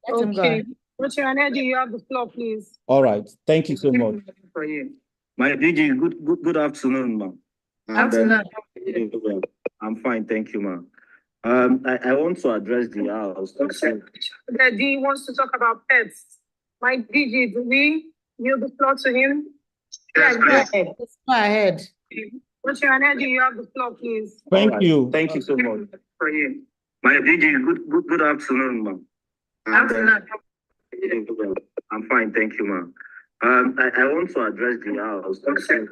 S13: Okay. Rotarian Eddie, you have the floor, please.
S18: All right, thank you so much.
S4: For you.
S18: My DG, good afternoon, ma.
S4: Afternoon.
S18: I'm fine, thank you, ma. I want to address the house.
S13: Richard D wants to talk about pets. My DG, do we yield the floor to him?
S4: Yes, go ahead. Go ahead.
S13: Rotarian Eddie, you have the floor, please.
S18: Thank you so much.
S13: For you.
S18: My DG, good afternoon, ma.
S4: Afternoon.
S18: I'm fine, thank you, ma. I want to address the house.
S13: Richard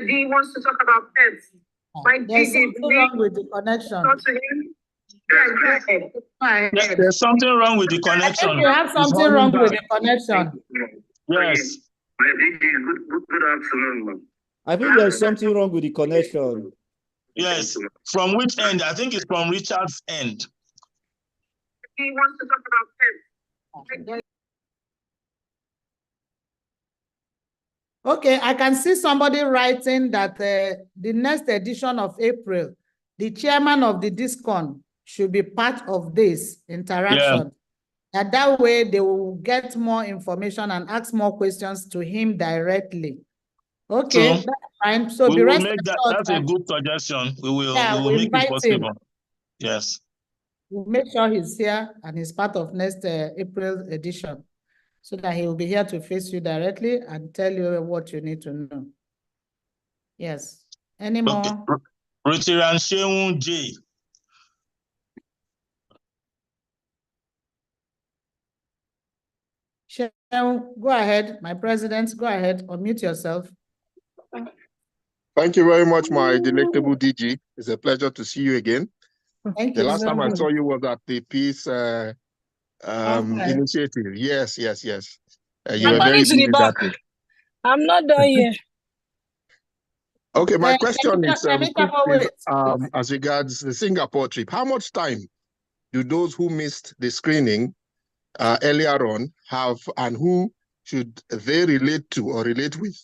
S13: D wants to talk about pets. My
S4: There's
S13: DG,
S4: something wrong with the connection.
S13: floor to him? Yes, go ahead.
S4: Go ahead.
S10: There's something wrong with the
S4: I
S10: connection.
S4: think you have something wrong with the connection.
S10: Yes.
S18: My DG, good afternoon, ma. I think there's something wrong with the connection.
S10: Yes. From which end? I think it's from Richard's end.
S7: he wants to talk about him.
S4: Okay, I can see somebody writing that the next edition of April, the chairman of the DISCON should be part of this interaction. And that way they will get more information and ask more questions to him directly. Okay,
S10: So,
S4: that's fine. So
S10: we
S4: be
S10: will
S4: rest
S10: make that.
S4: assured
S10: That's a good suggestion. We will make it
S4: invite him.
S10: possible. Yes.
S4: We'll make sure he's here and he's part of next April edition, so that he will be here to face you directly and tell you what you need to know. Yes. Any more?
S10: Rotarian Sheung J.
S4: Go ahead, my president. Go ahead, unmute yourself.
S19: Thank you very much, my delectable DG. It's a pleasure to see you again.
S4: Thank
S19: the
S4: you
S19: last
S4: so
S19: time I
S4: much.
S19: saw you was at the peace
S4: Okay.
S19: initiative. Yes. You
S13: I'm
S19: were very
S13: running to the
S19: busy
S13: back.
S19: that day.
S13: I'm not done yet.
S19: Okay, my question is
S4: wait.
S19: as regards the Singapore trip. How much time do those who missed the screening earlier on have, and who should they relate to or relate with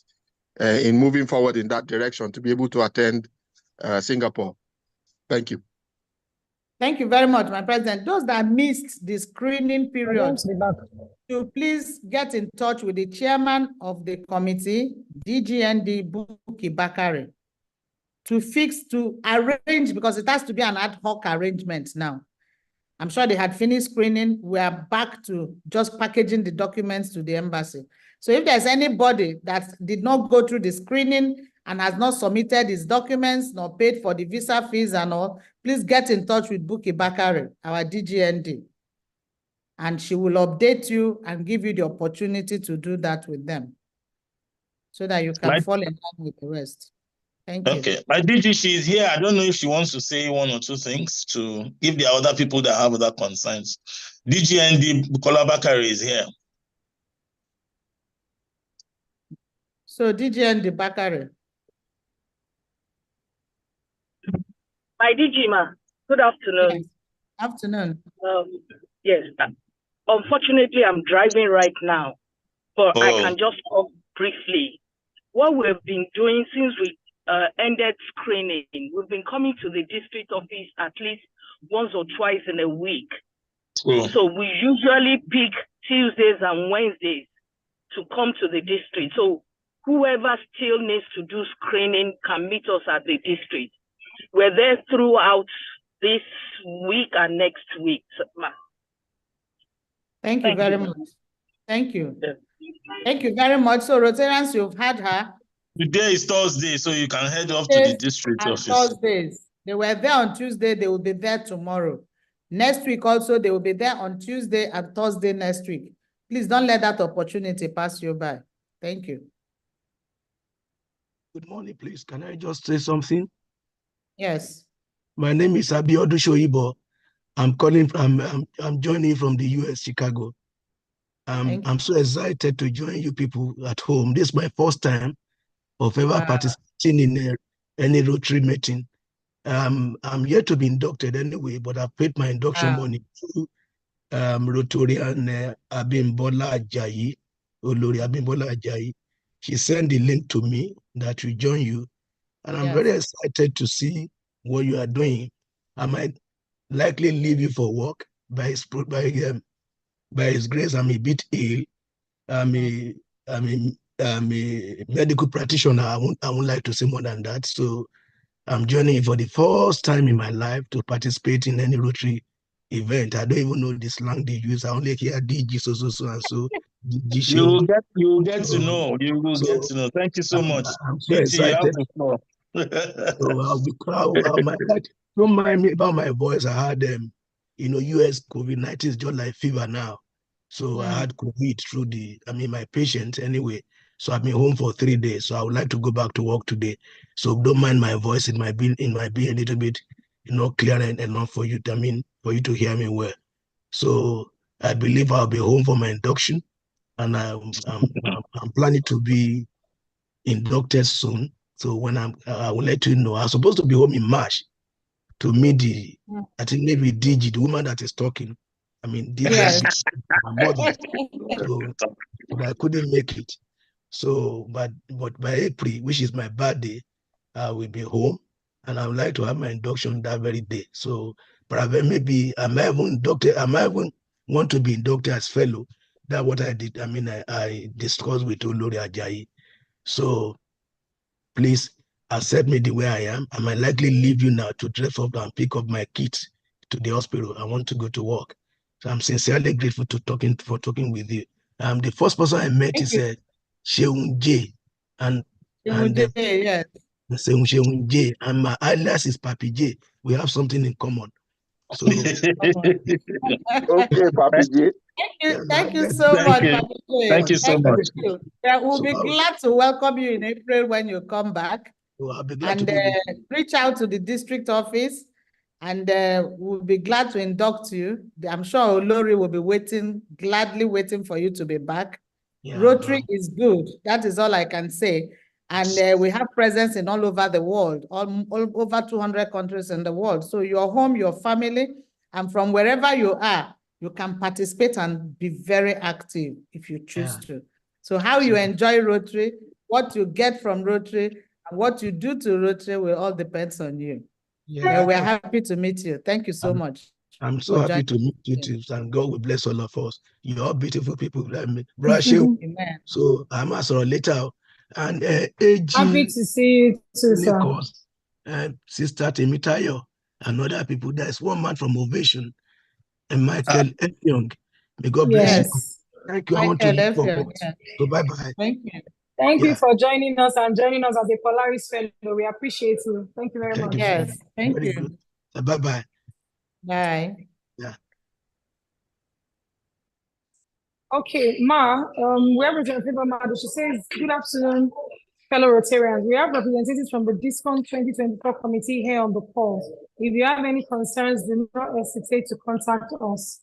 S19: in moving forward in that direction to be able to attend Singapore? Thank you.
S4: Thank you very much, my president. Those that missed the screening period, to please get in touch with the chairman of the committee, DGND Buki Bakare, to arrange, because it has to be an ad hoc arrangement now. I'm sure they had finished screening. We are back to just packaging the documents to the embassy. So if there's anybody that did not go through the screening and has not submitted his documents, nor paid for the visa fees and all, please get in touch with Buki Bakare, our DGND. And she will update you and give you the opportunity to do that with them, so that you can fall in line with the rest. Thank you.
S10: Okay, my DG, she's here. I don't know if she wants to say one or two things to give the other people that have other concerns. DGND Bukola Bakare is here.
S4: So DGND Bakare.
S20: My DG, ma. Good afternoon.
S4: Yes. Afternoon.
S20: Yes. Unfortunately, I'm driving right now, but I can just talk briefly. What we've been doing since we ended screening, we've been coming to the district office at least once or twice in a week. So we usually pick Tuesdays and Wednesdays to come to the district. So whoever still needs to do screening can meet us at the district. We're there throughout this week and next week.
S4: Thank you very much. Thank you. Thank you very much. So Rotarians, you've had her.
S10: Today is Thursday, so you can head off to the district office.
S4: Thursdays. They were there on Tuesday, they will be there tomorrow. Next week also, they will be there on Tuesday and Thursday next week. Please don't let that opportunity pass you by. Thank you.
S21: Good morning, please. Can I just say something?
S4: Yes.
S21: My name is Abiodun Shoibo. I'm calling from, I'm joining from the US, Chicago. I'm so excited to join you people at home. This is my first time of ever participating in any Rotary meeting. I'm yet to be inducted anyway, but I paid my induction money to Rotarian Abimbola Ajayi, Olori Abimbola Ajayi. She sent the link to me that will join you. And I'm very excited to see what you are doing. I might likely leave you for work by his grace. I'm a bit ill. I'm a medical practitioner. I won't like to say more than that. So I'm joining for the first time in my life to participate in any Rotary event. I don't even know the slang they use. I only hear DG so and so.
S10: You will get to know. You will get to know. Thank you so much.
S21: I'm so excited. So I'll be proud. Don't mind me about my voice. I had US COVID-19 is just like fever now. So I had COVID through my patient anyway. So I've been home for 3 days. So I would like to go back to work today. So don't mind my voice. It might be a little bit, clear enough for you. For you to hear me well. So I believe I'll be home for my induction, and I'm planning to be inducted soon. So when I will let you know. I'm supposed to be home in March to meet I think maybe DG, the woman that is talking. I mean, this
S4: Yes.
S21: my mother, so but I couldn't make it. So, but by April, which is my birthday, I will be home, and I would like to have my induction that very day. So, probably maybe I might even inducted. I might even want to be inducted as fellow. That's what I did. I mean, I discussed with Olori Ajayi. So, please accept me the way I am. I might likely leave you now to dress up and pick up my kids to the hospital. I want to go to work. So I'm sincerely grateful for talking with you. The first person I met is Sheung J. And
S4: Yes.
S21: Sheung J. And my alias is Papi J. We have something in common. So
S19: okay, Papi J.
S4: Thank you so much, Papi J.
S10: Thank you so much.
S4: You. Yeah, we'll be glad to welcome you in April when you come back.
S21: I'll be glad to
S4: reach out to the district office, and we'll be glad to induct you. I'm sure Olori will be gladly waiting for you to be back. Yeah, Rotary is good. That is all I can say. And we have presence in all over the world, all over 200 countries in the world. So your home, your family, and from wherever you are, you can participate and be very active if you choose to. So how you enjoy Rotary, what you get from Rotary, and what you do to Rotary will all depend on you. Yeah, we're happy to meet you. Thank you so much.
S21: I'm so happy to meet you too, and God will bless all of us. You're all beautiful people. Rachel.
S4: Amen.
S21: So I'm asking later. And AG,
S13: happy to see you too, sir.
S21: Sister Temitayo, and other people. There's one man from Ovation, and Michael F. Young. May God bless you. Thank you. I want to look forward. So bye-bye.
S4: Thank you.
S13: Thank you for joining us and joining us as a Polaris fellow. We appreciate you. Thank you very much.
S4: Yes, thank you.
S21: Bye-bye.
S4: Bye.
S21: Yeah.
S13: Okay, Ma, we have Representative Amado. She says, good afternoon, fellow Rotarians. We have representatives from the DISCON 2024 committee here on the call. If you have any concerns, do not hesitate to contact us.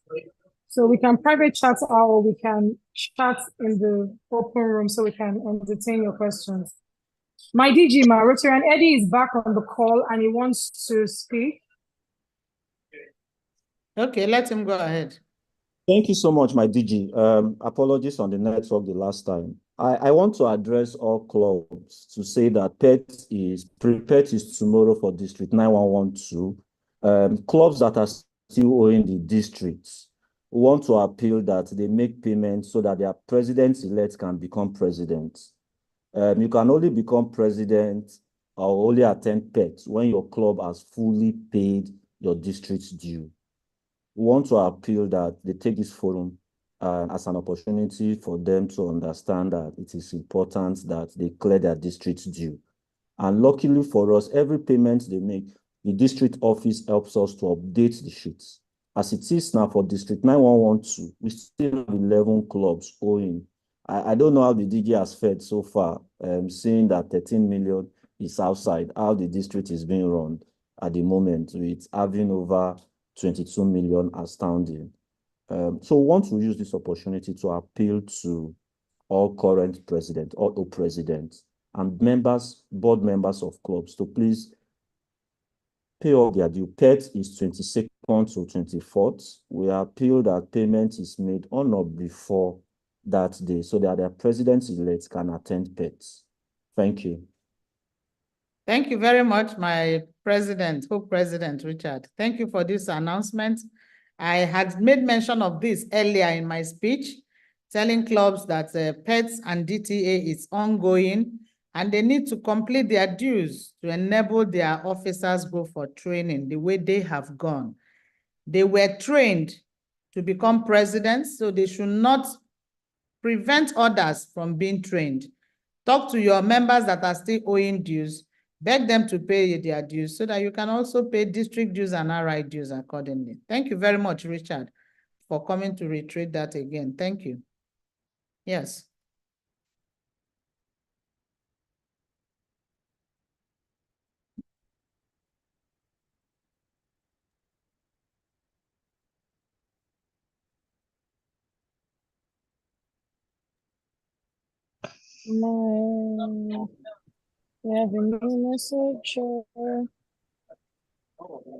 S13: So we can private chat or we can chat in the open room so we can entertain your questions. My DG, Ma, Rotarian Eddie is back on the call and he wants to speak.
S4: Okay, let him go ahead.
S1: Thank you so much, my DG. Apologies on the network the last time. I want to address all clubs to say that PET is tomorrow for District 9112. Clubs that are still owing the districts want to appeal that they make payments so that their president-elect can become president. You can only become president or only attend PET when your club has fully paid your district's due. We want to appeal that they take this forum as an opportunity for them to understand that it is important that they clear their district's due. And luckily for us, every payment they make, the district office helps us to update the sheets. As it is now for District 9112, we still have 11 clubs owing. I don't know how the DG has fared so far, seeing that 13 million is outside how the district is being run at the moment, with having over 22 million outstanding. So we want to use this opportunity to appeal to all current presidents, auto presidents, and members, board members of clubs to please pay all their due. PET is 22nd to 24th. We appeal that payment is made on or before that day so that their presidents-elect can attend PET. Thank you.
S4: Thank you very much, my president, co-president Richard. Thank you for this announcement. I had made mention of this earlier in my speech, telling clubs that PETs and DTA is ongoing and they need to complete their dues to enable their officers go for training the way they have gone. They were trained to become presidents, so they should not prevent others from being trained. Talk to your members that are still owing dues, beg them to pay their dues so that you can also pay district dues and RI dues accordingly. Thank you very much, Richard, for coming to reiterate that again. Thank you. Yes.
S13: No. We have a new message.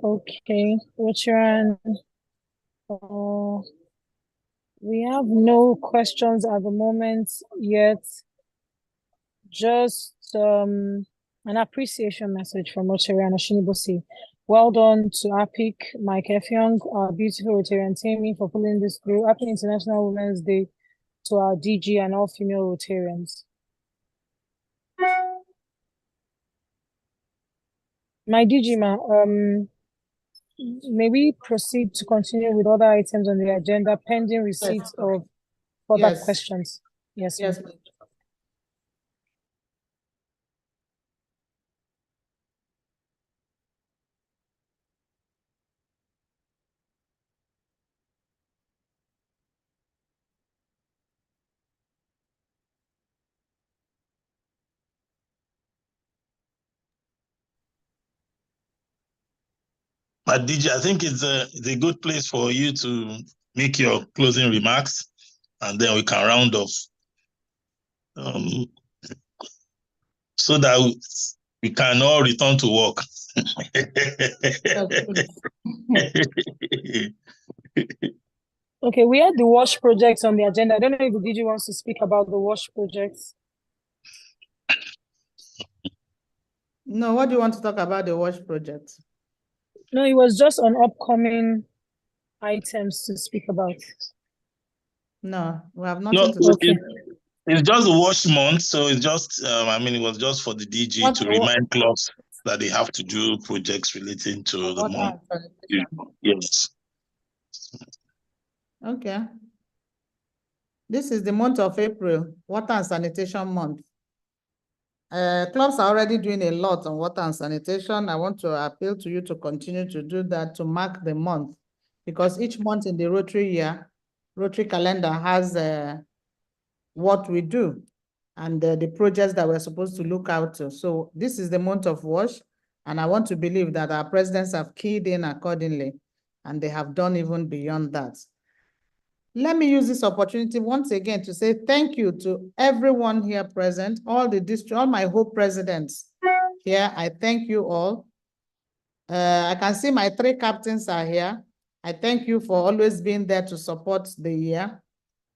S13: Okay, which one? We have no questions at the moment yet. Just an appreciation message from Rotary and Oshinibosi. Well done to APIC, Mike Effiong, our beautiful Rotarian team for pulling this through. Happy International Women's Day to our DG and all female Rotarians. My DG, may we proceed to continue with other items on the agenda pending receipt of further questions? Yes.
S4: Yes.
S10: But DJ, I think it's a good place for you to make your closing remarks, and then we can round off. So that we can all return to work.
S13: Okay, we had the WASH project on the agenda. I don't know if the DG wants to speak about the WASH projects.
S4: No, what do you want to talk about the WASH project?
S13: No, it was just on upcoming items to speak about.
S4: No, we have nothing to talk about.
S10: It's just a WASH month, so it's just, it was just for the DG to remind clubs that they have to do projects relating to the month. Yes.
S4: Okay. This is the month of April, Water and Sanitation Month. Clubs are already doing a lot on water and sanitation. I want to appeal to you to continue to do that to mark the month, because each month in the Rotary year, Rotary calendar has what we do and the projects that we're supposed to look out to. So this is the month of WASH, and I want to believe that our presidents have keyed in accordingly, and they have done even beyond that. Let me use this opportunity once again to say thank you to everyone here present, all the district, all my Hope presidents here. I thank you all. I can see my 3 captains are here. I thank you for always being there to support the year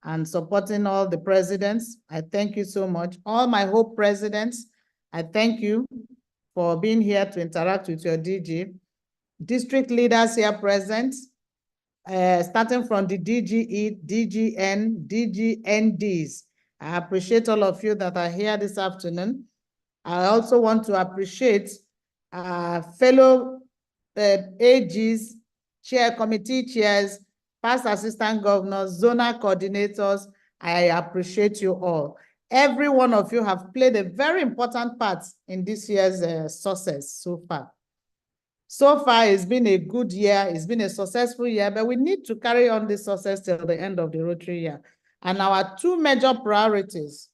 S4: and supporting all the presidents. I thank you so much. All my Hope presidents, I thank you for being here to interact with your DG. District leaders here present, starting from the DGE, DGN, DGNDs. I appreciate all of you that are here this afternoon. I also want to appreciate fellow AGs, committee chairs, past assistant governors, zonal coordinators. I appreciate you all. Every one of you have played a very important part in this year's success so far. So far, it's been a good year. It's been a successful year, but we need to carry on this success till the end of the Rotary year. And our 2 major priorities,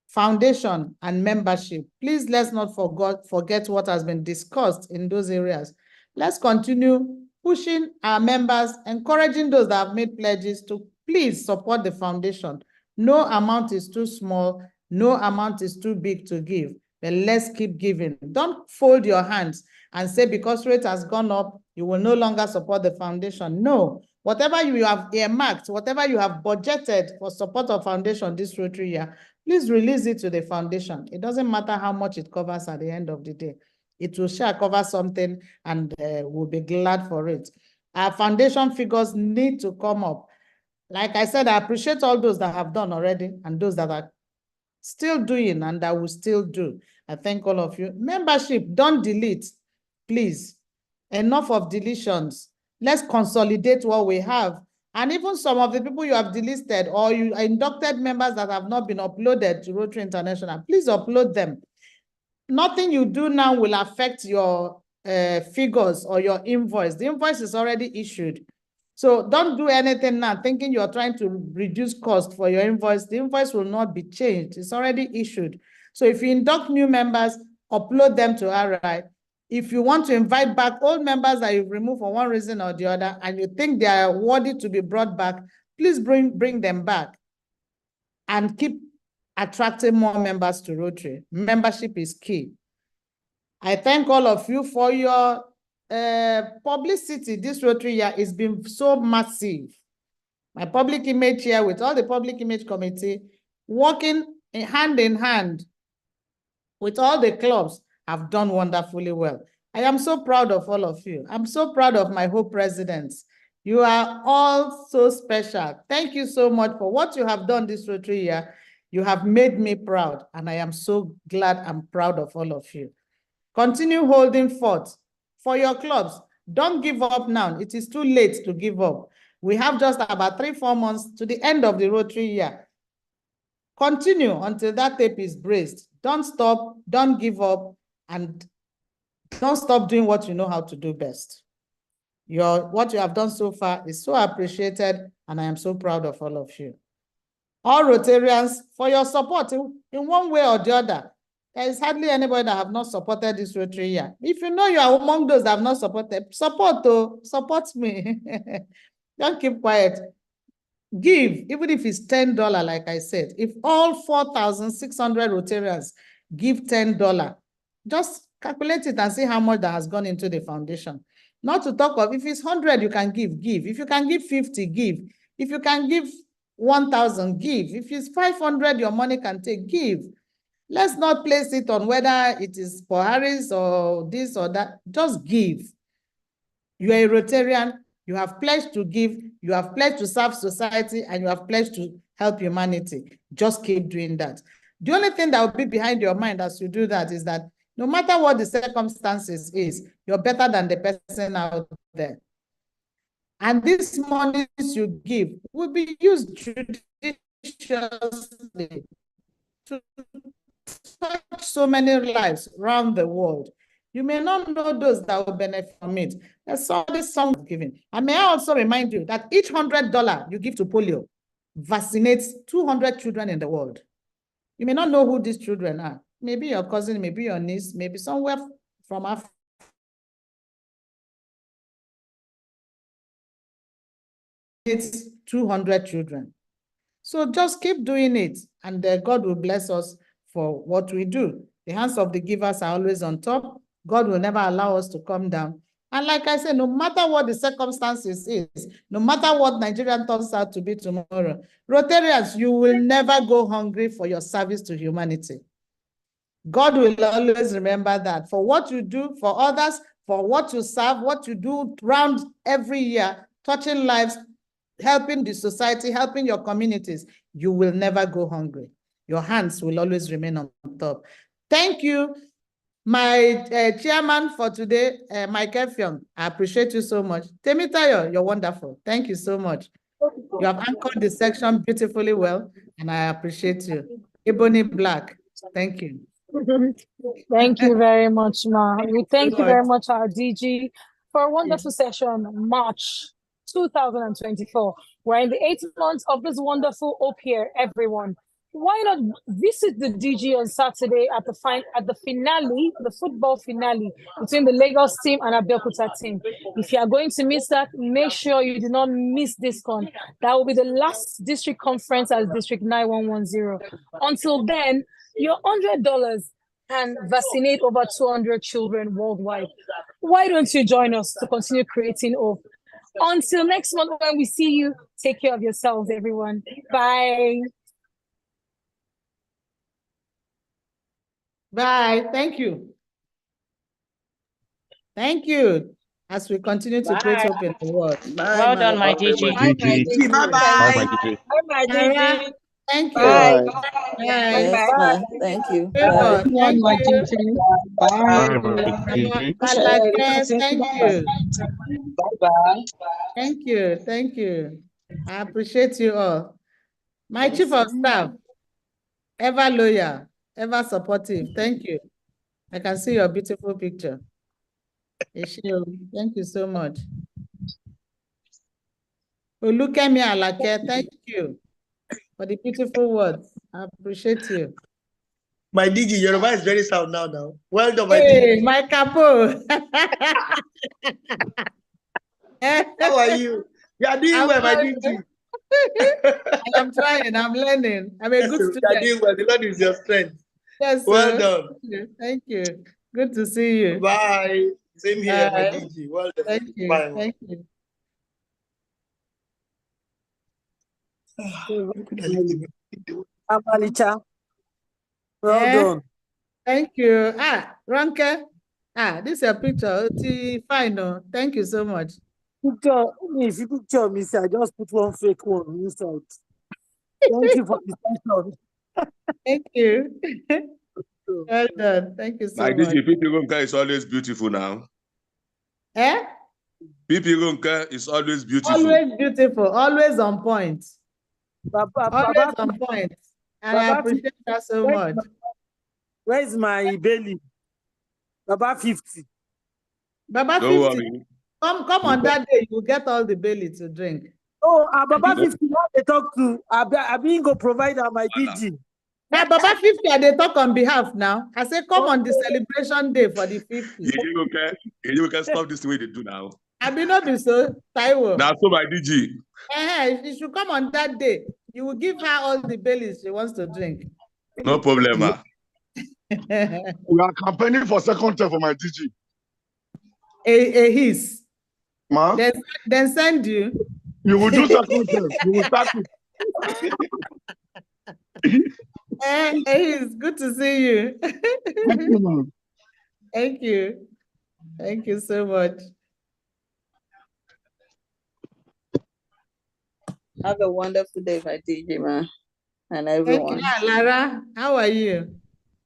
S4: foundation and membership. Please let's not forget what has been discussed in those areas. Let's continue pushing our members, encouraging those that have made pledges to please support the foundation. No amount is too small. No amount is too big to give, but let's keep giving. Don't fold your hands and say because rate has gone up, you will no longer support the foundation. No, whatever you have earmarked, whatever you have budgeted for support of foundation this Rotary year, please release it to the foundation. It doesn't matter how much it covers at the end of the day. It will sure cover something, and we'll be glad for it. Our foundation figures need to come up. Like I said, I appreciate all those that have done already and those that are still doing and that will still do. I thank all of you. Membership, don't delete, please. Enough of deletions. Let's consolidate what we have. And even some of the people you have delisted or you inducted members that have not been uploaded to Rotary International, please upload them. Nothing you do now will affect your figures or your invoice. The invoice is already issued. So don't do anything now thinking you're trying to reduce cost for your invoice. The invoice will not be changed. It's already issued. So if you induct new members, upload them to RI. If you want to invite back old members that you've removed for one reason or the other, and you think they are worthy to be brought back, please bring them back and keep attracting more members to Rotary. Membership is key. I thank all of you for your publicity this Rotary year has been so massive. My public image here with all the public image committee working hand in hand with all the clubs have done wonderfully well. I am so proud of all of you. I'm so proud of my whole presidents. You are all so special. Thank you so much for what you have done this Rotary year. You have made me proud, and I am so glad and proud of all of you. Continue holding forth for your clubs. Don't give up now. It is too late to give up. We have just about 3-4 months to the end of the Rotary year. Continue until that tape is braced. Don't stop, don't give up, and don't stop doing what you know how to do best. What you have done so far is so appreciated, and I am so proud of all of you. All Rotarians, for your support in one way or the other. There is hardly anybody that have not supported this Rotary year. If you know you are among those that have not supported, support me. Don't keep quiet. Give, even if it's $10, like I said. If all 4,600 Rotarians give $10, just calculate it and see how much that has gone into the foundation. Not to talk of, if it's 100, you can give. If you can give 50, give. If you can give 1,000, give. If it's 500, your money can take, give. Let's not place it on whether it is for Harris or this or that. Just give. You are a Rotarian. You have pledged to give. You have pledged to serve society, and you have pledged to help humanity. Just keep doing that. The only thing that will be behind your mind as you do that is that no matter what the circumstances is, you're better than the person out there. And this money you give will be used judiciously to touch so many lives around the world. You may not know those that will benefit from it. There's all this song giving. And may I also remind you that each $100 you give to polio vaccinates 200 children in the world. You may not know who these children are. Maybe your cousin, maybe your niece, maybe somewhere from Africa. It's 200 children. So just keep doing it, and God will bless us for what we do. The hands of the givers are always on top. God will never allow us to come down. And like I said, no matter what the circumstances is, no matter what Nigeria turns out to be tomorrow, Rotarians, you will never go hungry for your service to humanity. God will always remember that. For what you do for others, for what you serve, what you do round every year, touching lives, helping the society, helping your communities, you will never go hungry. Your hands will always remain on top. Thank you, my chairman for today, Mike Effiong. I appreciate you so much. Temitayo, you're wonderful. Thank you so much. You have anchored the section beautifully well, and I appreciate you. Ebony Black, thank you.
S13: Thank you very much, Ma. We thank you very much, our DG, for a wonderful session, March 2024. We're in the 8th month of this wonderful Hope Year, everyone. Why not visit the DG on Saturday at the finale, the football finale between the Lagos team and Abeokuta team? If you are going to miss that, make sure you do not miss this con. That will be the last district conference as District 9110. Until then, your $100 can vaccinate over 200 children worldwide. Why don't you join us to continue creating hope? Until next month when we see you, take care of yourselves, everyone. Bye.
S4: Bye. Thank you. Thank you. As we continue to create hope in the world.
S6: Bye, well done, my DG.
S4: Bye-bye.
S6: Bye, my DG.
S4: Thank you.
S6: Bye.
S4: Bye.
S6: Yes,
S4: Bye.
S6: thank you.
S4: Bye. Thank you.
S6: Bye.
S4: Thank you.
S6: Bye-bye.
S4: Thank you. Thank you. I appreciate you all. My chief of staff, ever loyal, ever supportive. Thank you. I can see your beautiful picture. Ishio, thank you so much. Olukemi Alake, thank you for the beautiful words. I appreciate you.
S2: My DG, your voice is very sound now. Well done, my
S4: hey,
S2: DG.
S4: my capo.
S2: How are you? You are doing well, my DG.
S4: I am trying. I'm learning. I'm a good student.
S2: You are doing well. The Lord is your strength.
S4: Yes,
S2: well
S4: sir.
S2: done.
S4: Thank you. Good to see you.
S2: Bye. Same here, my DG. Well done.
S4: Thank you.
S2: Bye.
S4: Thank you.
S21: Amalicha. Well done.
S4: Thank you. Ronke. This is a picture. Fine. Oh. Thank you so much.
S21: Picture, if you picture me, I just put one fake one inside. Thank you for the question.
S4: Thank you. Well done. Thank you so
S11: My
S4: much.
S11: DG, Pipi Ronke is always beautiful now. Pipi Ronke is always beautiful.
S4: Always beautiful. Always on point. Always on point. And I appreciate that so much.
S21: Where is my belly? Baba 50.
S4: Baba
S11: Don't
S4: 50.
S11: worry.
S4: Come on that day, you get all the belly to drink.
S21: Oh, Baba 50, what they talk to? I being go provide my DG.
S4: Now, Baba 50, they talk on behalf now. I say, come on the celebration day for the 50.
S11: You can stop this the way they do now.
S4: I be not be so, Taiwo.
S11: Now, so my DG.
S4: You should come on that day. You will give her all the bellies she wants to drink.
S11: No problem.
S12: We are campaigning for second term for my DG.
S4: A hiss.
S12: Ma?
S4: Then send you.
S12: You will do second term. You will start it.
S4: It's good to see you.
S12: Thank you, ma'am.
S4: Thank you. Thank you so much.
S3: Have a wonderful day, my DJ, ma, and everyone.
S4: Thank you, Lara. How are you?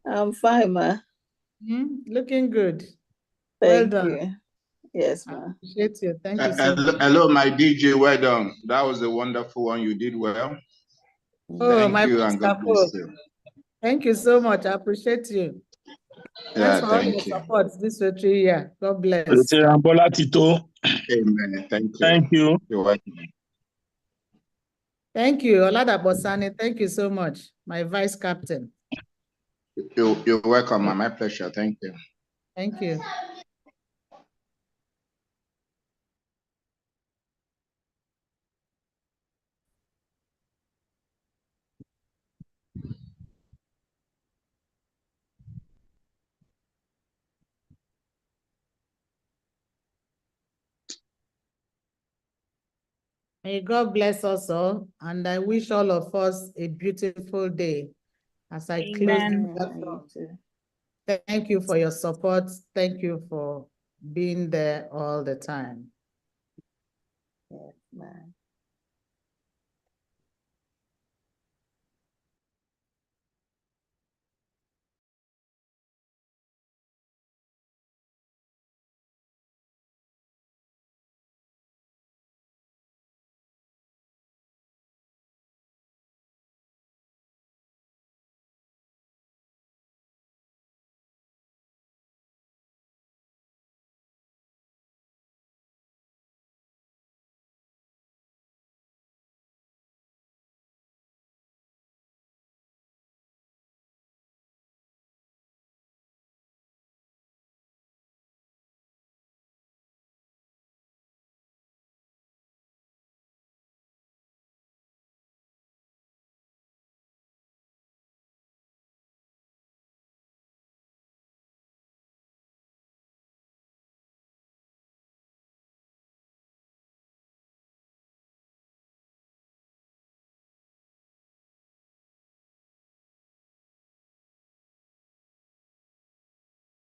S3: I'm fine, ma.
S4: Looking good.
S3: Thank
S4: well done.
S3: you. Yes, ma.
S4: Appreciate you. Thank you so much.
S22: Hello, my DJ. Well done. That was a wonderful one. You did well.
S4: Oh,
S22: Thank you, and God bless you.
S4: Thank you so much. I appreciate you.
S22: Yeah,
S4: Thanks for all your
S22: thank you.
S4: support this 3 year. God bless.
S22: Amen. Thank you.
S10: Thank you.
S22: You're welcome.
S4: Thank you, Olada Bosani. Thank you so much, my vice captain.
S22: You're welcome, ma. My pleasure. Thank you.
S4: Thank you. May God bless us all, and I wish all of us a beautiful day as I close the platform. Thank you for your support. Thank you for being there all the time.
S3: Yes, ma'am.